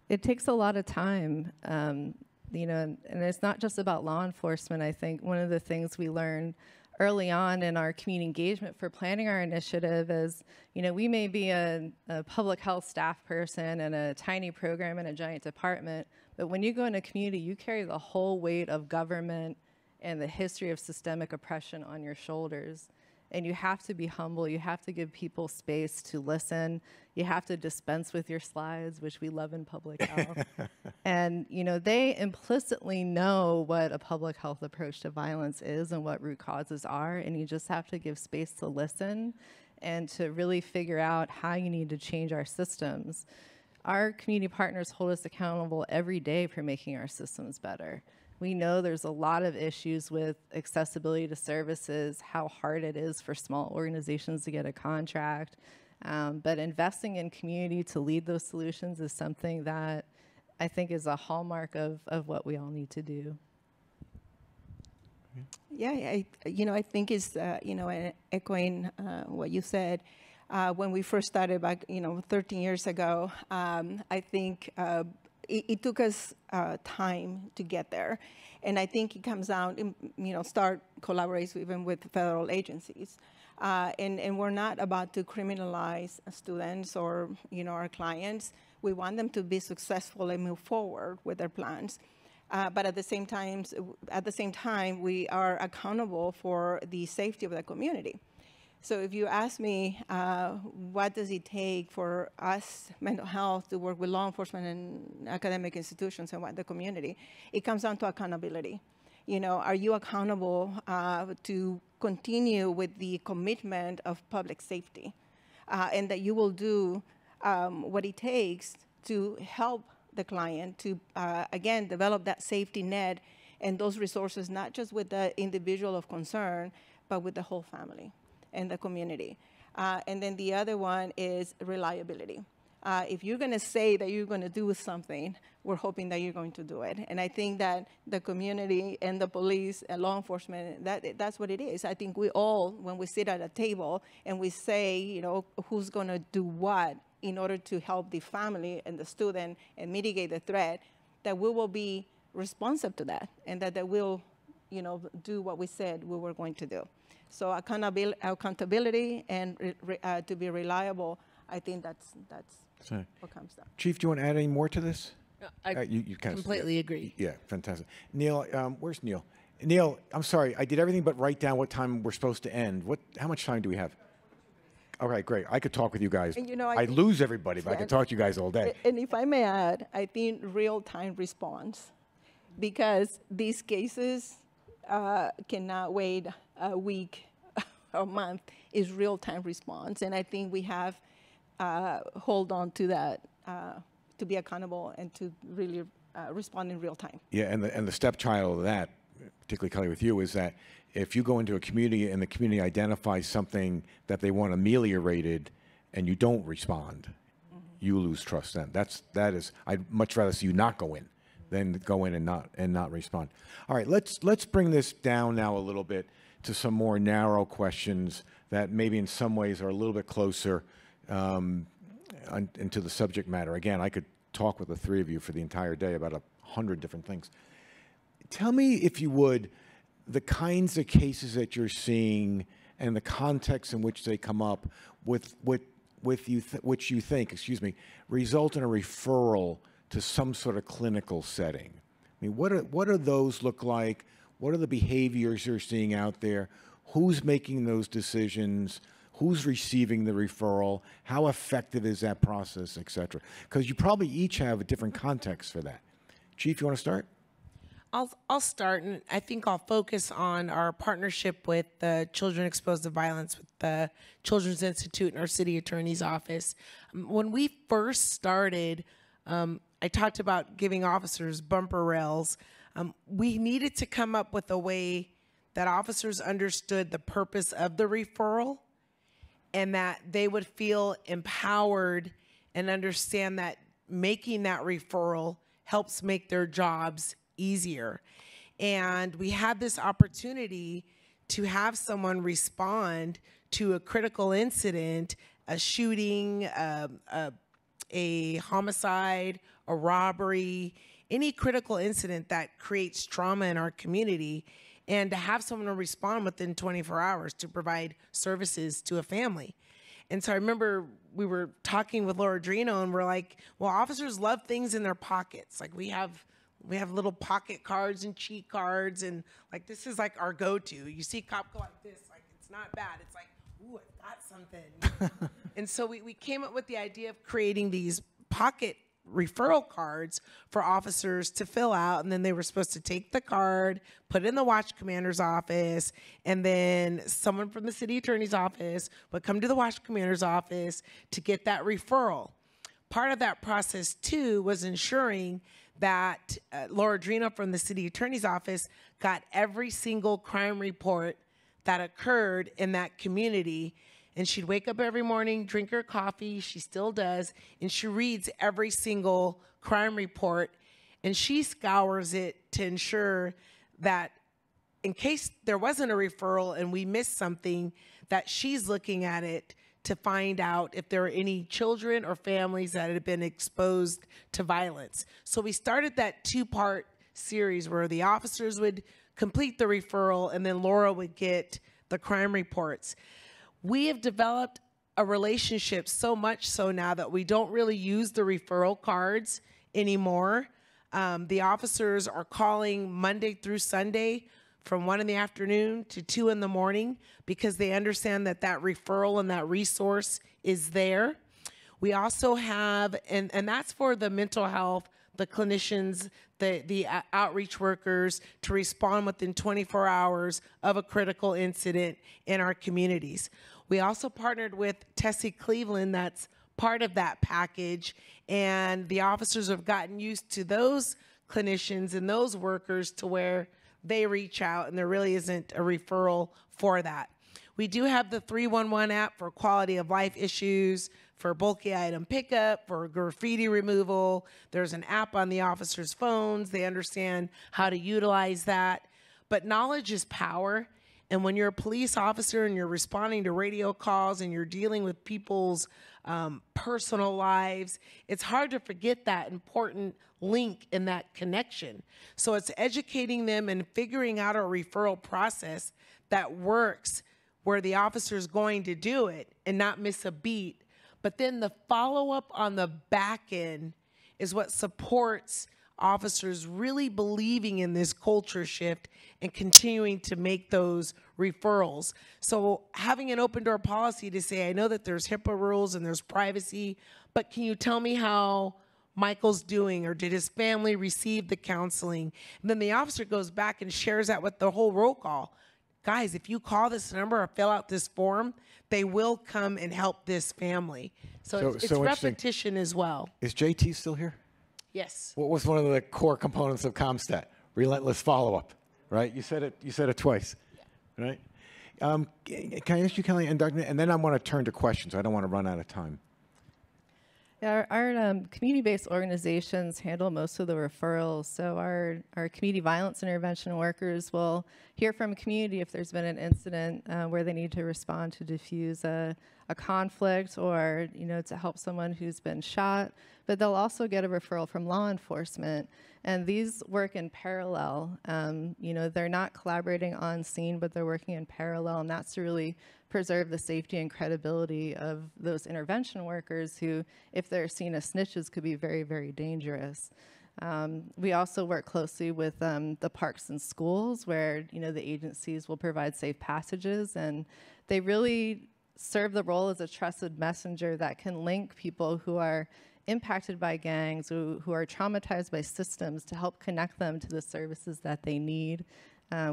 It takes a lot of time, you know, and it's not just about law enforcement. I think one of the things we learned early on in our community engagement for planning our initiative is, you know, we may be a public health staff person in a tiny program in a giant department, but when you go in a community, you carry the whole weight of government and the history of systemic oppression on your shoulders. And you have to be humble. You have to give people space to listen. You have to dispense with your slides, which we love in public health. And, you know, they implicitly know what a public health approach to violence is and what root causes are. And you just have to give space to listen and to really figure out how you need to change our systems. Our community partners hold us accountable every day for making our systems better. We know there's a lot of issues with accessibility to services, how hard it is for small organizations to get a contract. But investing in community to lead those solutions is something that I think is a hallmark of what we all need to do. Yeah, I think it's, echoing what you said. When we first started back, 13 years ago, I think it took us time to get there. And I think it comes down, start collaborating even with federal agencies. And we're not about to criminalize students or, our clients. We want them to be successful and move forward with their plans. But at the same time, we are accountable for the safety of the community. So if you ask me, what does it take for us, mental health, to work with law enforcement and academic institutions and the community, it comes down to accountability. Are you accountable to continue with the commitment of public safety, and that you will do what it takes to help the client to, again, develop that safety net and those resources, not just with the individual of concern, but with the whole family and the community. And then the other one is reliability. If you're going to say that you're going to do something, we're hoping that you're going to do it. And I think that the community and the police and law enforcement, that's what it is. I think we all, when we sit at a table and we say, who's going to do what in order to help the family and the student and mitigate the threat, that we will be responsive to that, and that they will, do what we said we were going to do. So accountability and to be reliable, I think that's what comes down. Chief, do you want to add any more to this? You completely agree. Yeah, fantastic. Neil, where's Neil? Neil, I'm sorry, I did everything but write down what time we're supposed to end. How much time do we have? All right, great. I could talk with you guys. And, I lose everybody, but I could talk to you guys all day. And if I may add, I think real-time response, because these cases cannot wait a week or a month, is real-time response. And I think we have hold on to that to be accountable and to really respond in real time. Yeah, and the stepchild of that, particularly Kelly with you, is that if you go into a community and the community identifies something that they want ameliorated and you don't respond, you lose trust then. That is, I'd much rather see you not go in than go in and not respond. All right, let's bring this down now a little bit to some more narrow questions that maybe in some ways are a little bit closer into the subject matter. Again, I could talk with the three of you for the entire day about 100 different things. Tell me, if you would, the kinds of cases that you're seeing and the context in which they come up which you think, result in a referral to some sort of clinical setting. I mean, what do those look like? What are the behaviors you're seeing out there? Who's making those decisions? Who's receiving the referral? How effective is that process, et cetera? Because you probably each have a different context for that. Chief, you want to start? I'll start, and I think I'll focus on our partnership with the Children Exposed to Violence with the Children's Institute and our city attorney's office. When we first started, I talked about giving officers bumper rails. We needed to come up with a way that officers understood the purpose of the referral and that they would feel empowered and understand that making that referral helps make their jobs easier. And we had this opportunity to have someone respond to a critical incident, a shooting, a homicide, a robbery, any critical incident that creates trauma in our community, and to have someone respond within 24 hours to provide services to a family. And so I remember we were talking with Laura Drino, and we're like, well, officers love things in their pockets. Like we have little pocket cards and cheat cards, and like this is like our go-to. You see a cop go like this, like it's not bad. It's like, ooh, I got something. And so we came up with the idea of creating these pocket referral cards for officers to fill out, and then they were supposed to take the card, put it in the watch commander's office, and then someone from the city attorney's office would come to the watch commander's office to get that referral. Part of that process, too, was ensuring that Laura Drino from the city attorney's office got every single crime report that occurred in that community. And she'd wake up every morning, drink her coffee, she still does, and she reads every single crime report, and she scours it to ensure that in case there wasn't a referral and we missed something, that she's looking at it to find out if there are any children or families that had been exposed to violence. So we started that two-part series where the officers would complete the referral and then Laura would get the crime reports. We have developed a relationship so much so now that we don't really use the referral cards anymore. The officers are calling Monday through Sunday from 1 in the afternoon to 2 in the morning because they understand that that referral and that resource is there. We also have, and that's for the mental health, the clinicians, the outreach workers to respond within 24 hours of a critical incident in our communities. We also partnered with Tessie Cleveland, that's part of that package, and the officers have gotten used to those clinicians and those workers to where they reach out and there really isn't a referral for that. We do have the 311 app for quality of life issues, for bulky item pickup, for graffiti removal. There's an app on the officers' phones. They understand how to utilize that. But knowledge is power. And when you're a police officer and you're responding to radio calls and you're dealing with people's personal lives, it's hard to forget that important link in that connection. So it's educating them and figuring out a referral process that works where the officer is going to do it and not miss a beat. But then the follow-up on the back end is what supports officers really believing in this culture shift and continuing to make those referrals. So having an open door policy to say, I know that there's HIPAA rules and there's privacy, but can you tell me how Michael's doing, or did his family receive the counseling? And then the officer goes back and shares that with the whole roll call. Guys, if you call this number or fill out this form, they will come and help this family. So it's repetition as well. Is JT still here? Yes. What was one of the core components of CompStat? Relentless follow-up, right? You said it twice, right? Can I ask you, Kelly, and Dr., and then I want to turn to questions. I don't want to run out of time. Yeah, our community-based organizations handle most of the referrals. So our community violence intervention workers will hear from a community if there's been an incident where they need to respond to diffuse a conflict, or to help someone who's been shot. But they'll also get a referral from law enforcement, and these work in parallel. They're not collaborating on scene, but they're working in parallel, and that's to really preserve the safety and credibility of those intervention workers who, if they're seen as snitches, could be very, very dangerous. We also work closely with the parks and schools where, the agencies will provide safe passages, and they really serve the role as a trusted messenger that can link people who are impacted by gangs, who are traumatized by systems, to help connect them to the services that they need.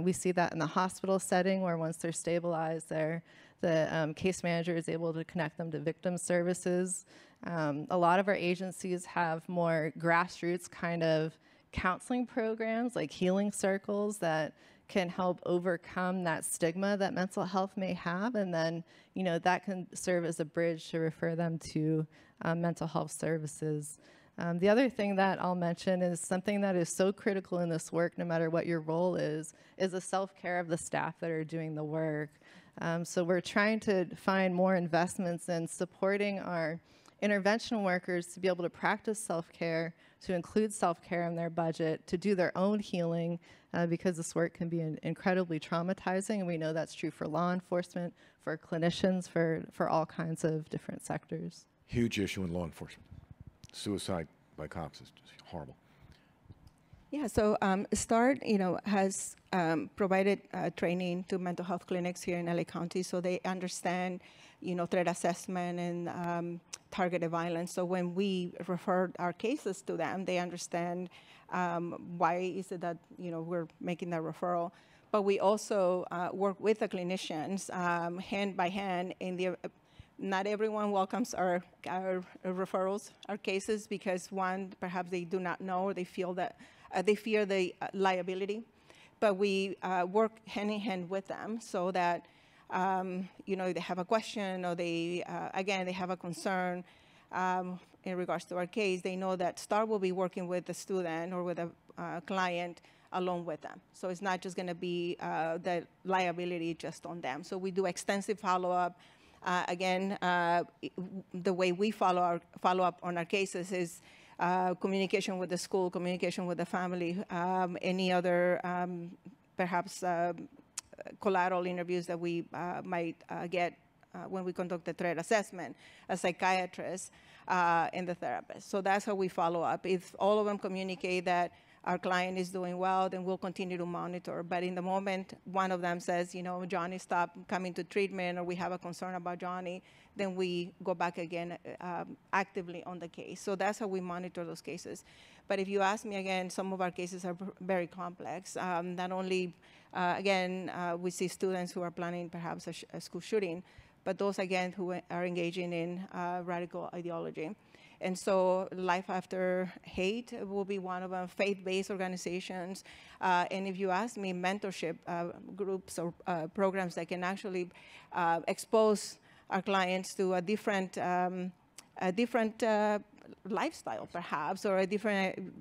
We see that in the hospital setting, where once they're stabilized, the case manager is able to connect them to victim services. A lot of our agencies have more grassroots kind of counseling programs, like healing circles, that can help overcome that stigma that mental health may have, and then that can serve as a bridge to refer them to mental health services. The other thing that I'll mention is something that is so critical in this work, no matter what your role is the self-care of the staff that are doing the work. So we're trying to find more investments in supporting our intervention workers to be able to practice self-care, to include self-care in their budget, to do their own healing, because this work can be incredibly traumatizing, and we know that's true for law enforcement, for clinicians, for all kinds of different sectors. Huge issue in law enforcement. Suicide by cops is just horrible. Yeah, so START, has provided training to mental health clinics here in LA County, so they understand, threat assessment and targeted violence. So when we refer our cases to them, they understand why is it that we're making that referral. But we also work with the clinicians hand by hand in the. Not everyone welcomes our referrals, our cases, because one, perhaps they do not know, or they feel that they fear the liability. But we work hand in hand with them so that they have a question or they have a concern in regards to our case. They know that STAR will be working with the student or with a client along with them. So it's not just going to be the liability just on them. So we do extensive follow-up. The way we follow up on our cases is communication with the school, communication with the family, any other perhaps collateral interviews that we might get when we conduct the threat assessment, a psychiatrist, and the therapist. So that's how we follow up. If all of them communicate that our client is doing well, then we'll continue to monitor. But in the moment one of them says, Johnny stopped coming to treatment, or we have a concern about Johnny, then we go back again actively on the case. So that's how we monitor those cases. But if you ask me again, some of our cases are very complex. Not only, we see students who are planning perhaps a school shooting, but those, again, who are engaging in radical ideology. And so Life After Hate will be one of them, faith-based organizations. And if you ask me, mentorship groups or programs that can actually expose our clients to a different lifestyle, perhaps, or a different,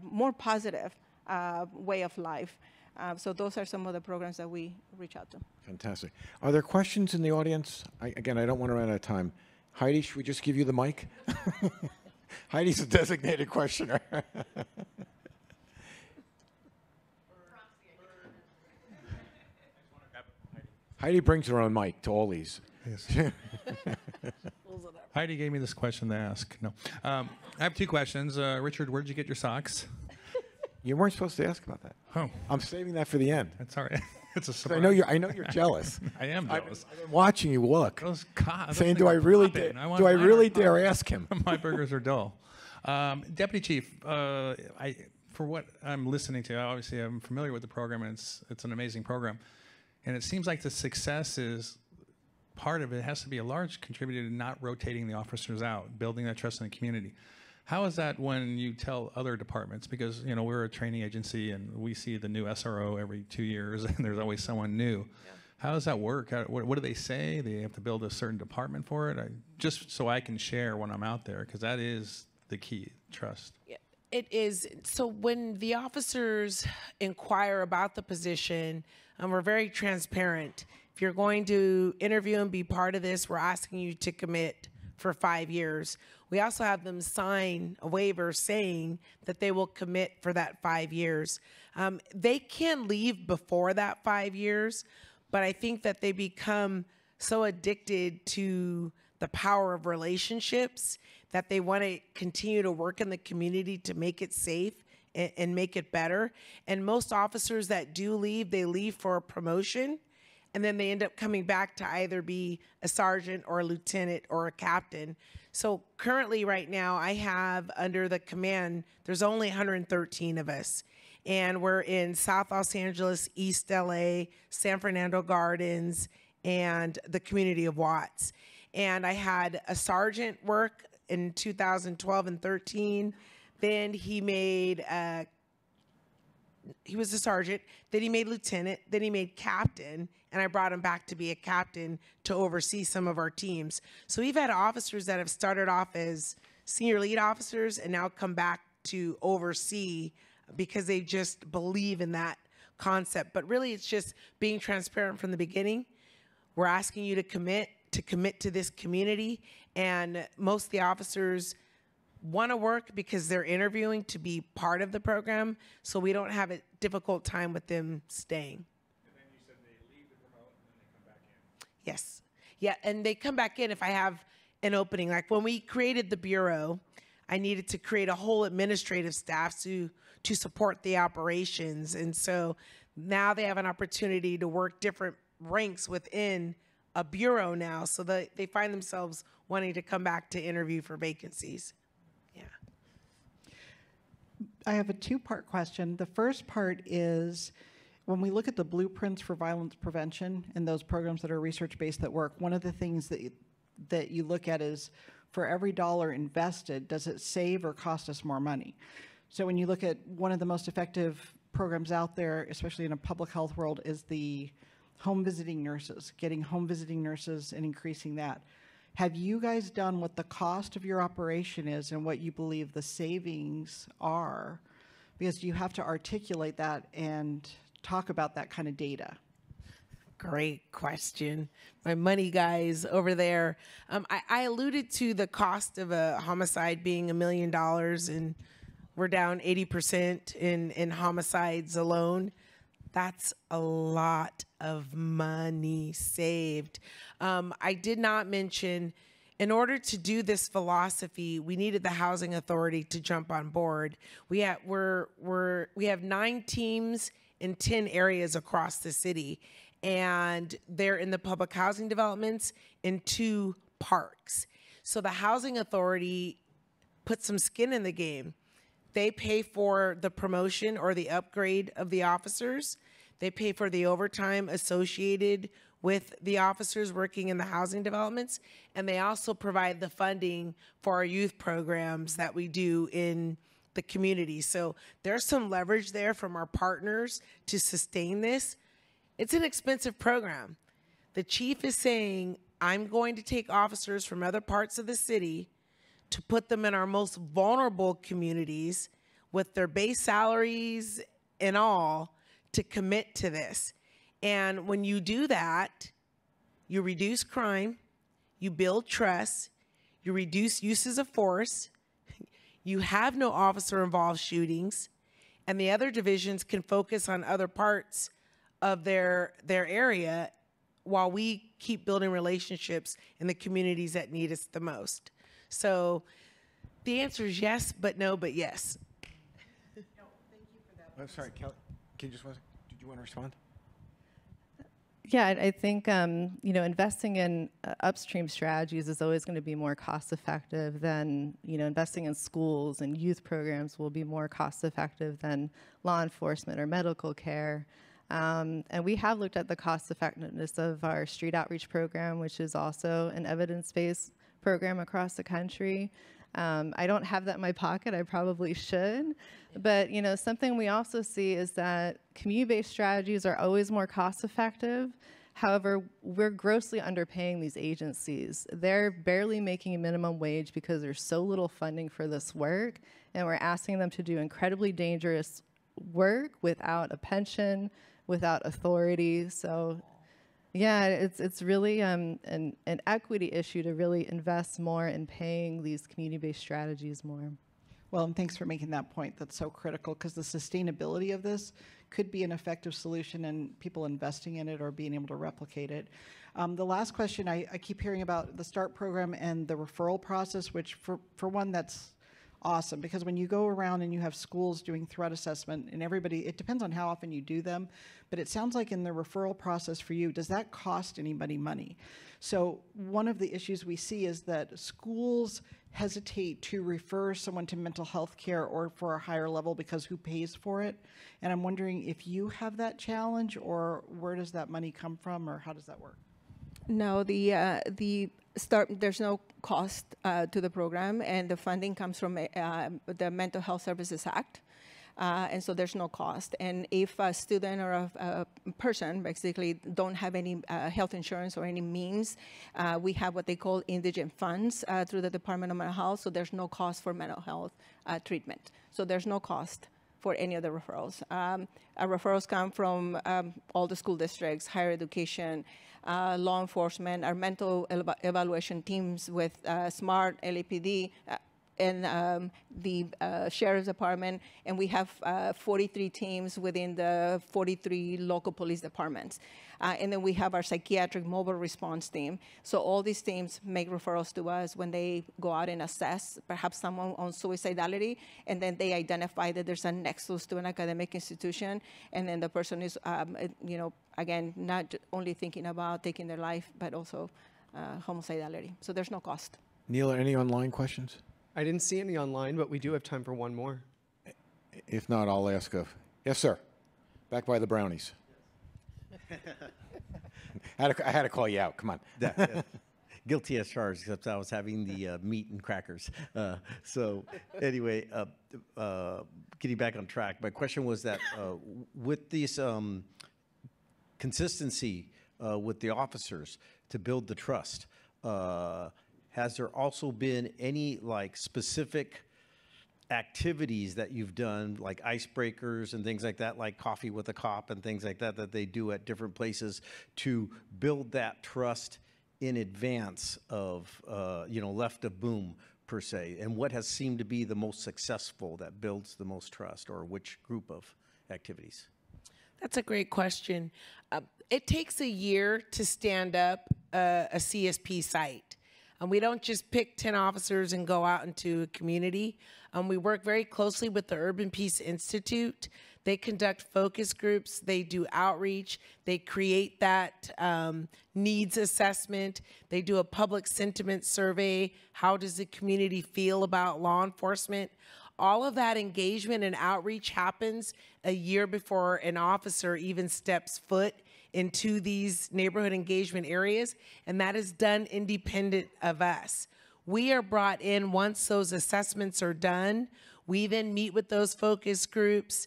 more positive way of life. So those are some of the programs that we reach out to. Fantastic. Are there questions in the audience? I don't want to run out of time. Heidi, should we just give you the mic? Heidi's a designated questioner. Heidi brings her own mic to all these. Yes. Heidi gave me this question to ask. No, I have two questions. Richard, where did you get your socks? You weren't supposed to ask about that. Oh, I'm saving that for the end. that's all right. It's a surprise. I know you're jealous. I am jealous. I've been watching you look, Those cops. saying, do I really dare ask him? My burgers are dull. Deputy Chief, for what I'm listening to, obviously I'm familiar with the program, and it's an amazing program. And it seems like the success is part of it has to be a large contributor to not rotating the officers out, building that trust in the community. How is that when you tell other departments? Because, we're a training agency and we see the new SRO every 2 years and there's always someone new. Yeah. How does that work? What do they say? They have to build a certain department for it? Just so I can share when I'm out there, because that is the key, trust. Yeah, it is. So when the officers inquire about the position, we're very transparent. If you're going to interview and be part of this, we're asking you to commit for 5 years. We also have them sign a waiver saying that they will commit for that 5 years. They can leave before that 5 years, but I think that they become so addicted to the power of relationships that they want to continue to work in the community to make it safe and make it better. And most officers that do leave, they leave for a promotion, and then they end up coming back to either be a sergeant or a lieutenant or a captain. So currently right now I have under the command, there's only 113 of us. And we're in South Los Angeles, East LA, San Fernando Gardens, and the community of Watts. And I had a sergeant work in 2012 and 13. Then he was a sergeant, then he made lieutenant, then he made captain, and I brought him back to be a captain to oversee some of our teams. So we've had officers that have started off as senior lead officers and now come back to oversee because they just believe in that concept. But really, it's just being transparent from the beginning. We're asking you to commit to this community, and most of the officers want to work because they're interviewing to be part of the program, so we don't have a difficult time with them staying. And then you said they leave the remote and then they come back in. Yes. Yeah, and they come back in if I have an opening. Like when we created the bureau, I needed to create a whole administrative staff to support the operations. And so now they have an opportunity to work different ranks within a bureau now, so that they find themselves wanting to come back to interview for vacancies. Yeah. I have a two-part question. The first part is, when we look at the blueprints for violence prevention and those programs that are research-based that work, one of the things that you look at is, for every dollar invested, does it save or cost us more money? So when you look at one of the most effective programs out there, especially in a public health world, is the home visiting nurses, getting home visiting nurses and increasing that. Have you guys done what the cost of your operation is and what you believe the savings are? Because you have to articulate that and talk about that kind of data. Great question. My money guys over there. I alluded to the cost of a homicide being $1 million, and we're down 80% in homicides alone. That's a lot of money saved. I did not mention, in order to do this philosophy, we needed the housing authority to jump on board. We have 9 teams in 10 areas across the city, and they're in the public housing developments in 2 parks. So the housing authority put some skin in the game. They pay for the promotion or the upgrade of the officers. They pay for the overtime associated with the officers working in the housing developments. And they also provide the funding for our youth programs that we do in the community. So there's some leverage there from our partners to sustain this. It's an expensive program. The chief is saying, I'm going to take officers from other parts of the city to put them in our most vulnerable communities with their base salaries and all to commit to this. And when you do that, you reduce crime, you build trust, you reduce uses of force, you have no officer-involved shootings, and the other divisions can focus on other parts of their area while we keep building relationships in the communities that need us the most. So the answer is yes, but no, but yes. No, thank you for that. I'm sorry, Kelly. Can you did you want to respond? Yeah, I think investing in upstream strategies is always going to be more cost effective than investing in schools, and youth programs will be more cost effective than law enforcement or medical care. And we have looked at the cost effectiveness of our street outreach program, which is also an evidence-based program across the country. I don't have that in my pocket. I probably should. But something we also see is that community-based strategies are always more cost-effective. However, we're grossly underpaying these agencies. They're barely making a minimum wage because there's so little funding for this work, and we're asking them to do incredibly dangerous work without a pension, without authority. So yeah, it's really an equity issue to really invest more in paying these community-based strategies more. Well, and thanks for making that point. That's so critical, because the sustainability of this could be an effective solution, and people investing in it or being able to replicate it. The last question, I keep hearing about the START program and the referral process, which for one, that's awesome, because when you go around and you have schools doing threat assessment, and everybody, it depends on how often you do them, but it sounds like in the referral process for you, does that cost anybody money? So one of the issues we see is that schools hesitate to refer someone to mental health care or for a higher level because who pays for it? And I'm wondering if you have that challenge, or where does that money come from, or how does that work? No, the START, there's no cost to the program, and the funding comes from the Mental Health Services Act. And so there's no cost. And if a student or a person basically don't have any health insurance or any means, we have what they call indigent funds through the Department of Mental Health, so there's no cost for mental health treatment. So there's no cost for any of the referrals. Our referrals come from all the school districts, higher education, law enforcement, our mental evaluation teams with SMART, LAPD, and the sheriff's department, and we have 43 teams within the 43 local police departments. And then we have our psychiatric mobile response team. So all these teams make referrals to us when they go out and assess perhaps someone on suicidality, and then they identify that there's a nexus to an academic institution, and then the person is, again, not only thinking about taking their life, but also homicidality. So there's no cost. Neil, any online questions? I didn't see any online, but we do have time for one more. If not, I'll ask of. Yes, sir. Back by the brownies. I had to call you out. Come on. Guilty as charged, except I was having the meat and crackers. So anyway, getting back on track, my question was that with this consistency with the officers to build the trust, has there also been any specific activities that you've done, like icebreakers and things like that, like coffee with a cop and things like that, that they do at different places to build that trust in advance of, left of boom, per se? And what has seemed to be the most successful that builds the most trust, or which group of activities? That's a great question. It takes a year to stand up a CSP site. And we don't just pick 10 officers and go out into a community. We work very closely with the Urban Peace Institute. They conduct focus groups. They do outreach. They create that needs assessment. They do a public sentiment survey. How does the community feel about law enforcement? All of that engagement and outreach happens a year before an officer even steps foot into these neighborhood engagement areas, and that is done independent of us. We are brought in once those assessments are done. We then meet with those focus groups.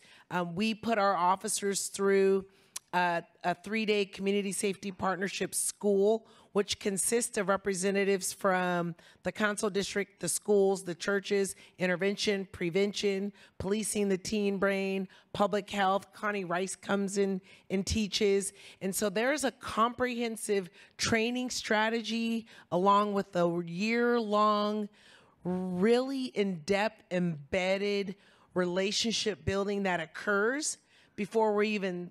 We put our officers through a 3-day community safety partnership school, which consists of representatives from the council district, the schools, the churches, intervention, prevention, policing the teen brain, public health. Connie Rice comes in and teaches. And so there's a comprehensive training strategy along with a year-long, really in-depth, embedded relationship building that occurs before we even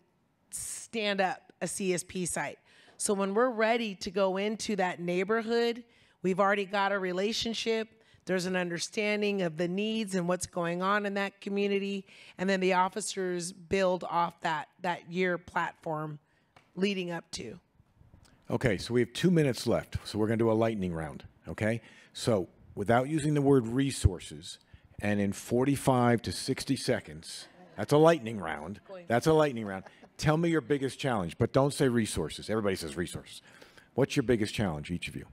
stand up a CSP site. So when we're ready to go into that neighborhood, we've already got a relationship. There's an understanding of the needs and what's going on in that community. And then the officers build off that year platform leading up to. Okay, so we have 2 minutes left. So we're going to do a lightning round, okay? So without using the word resources, and in 45 to 60 seconds, that's a lightning round. That's a lightning round. Tell me your biggest challenge, but don't say resources. Everybody says resources. What's your biggest challenge, each of you?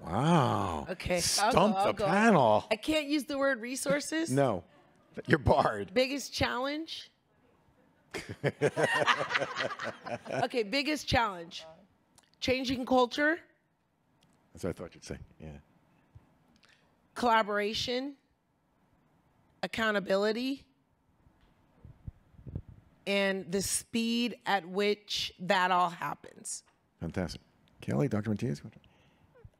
Wow. Okay. Stump the panel. I can't use the word resources. No, you're barred. Biggest challenge? Okay, biggest challenge. Changing culture. That's what I thought you'd say, yeah. Collaboration. Accountability. And the speed at which that all happens. Fantastic. Kelly, Dr. Matias?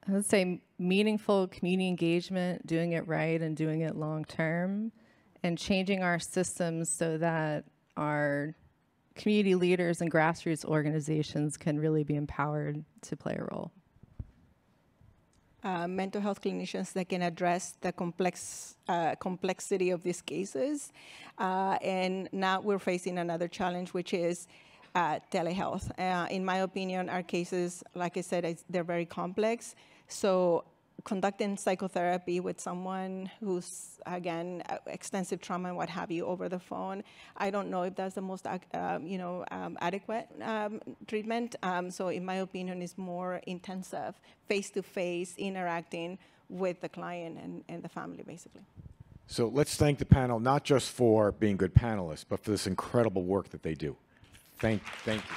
I would say meaningful community engagement, doing it right and doing it long term, and changing our systems so that our community leaders and grassroots organizations can really be empowered to play a role. Mental health clinicians that can address the complexity of these cases. And now we're facing another challenge, which is telehealth. In my opinion, our cases, like I said, they're very complex. So conducting psychotherapy with someone who's, again, extensive trauma and what have you over the phone, I don't know if that's the most adequate treatment. So in my opinion, it's more intensive, face-to-face interacting with the client and the family, basically. So let's thank the panel, not just for being good panelists, but for this incredible work that they do. Thank you. Thank you.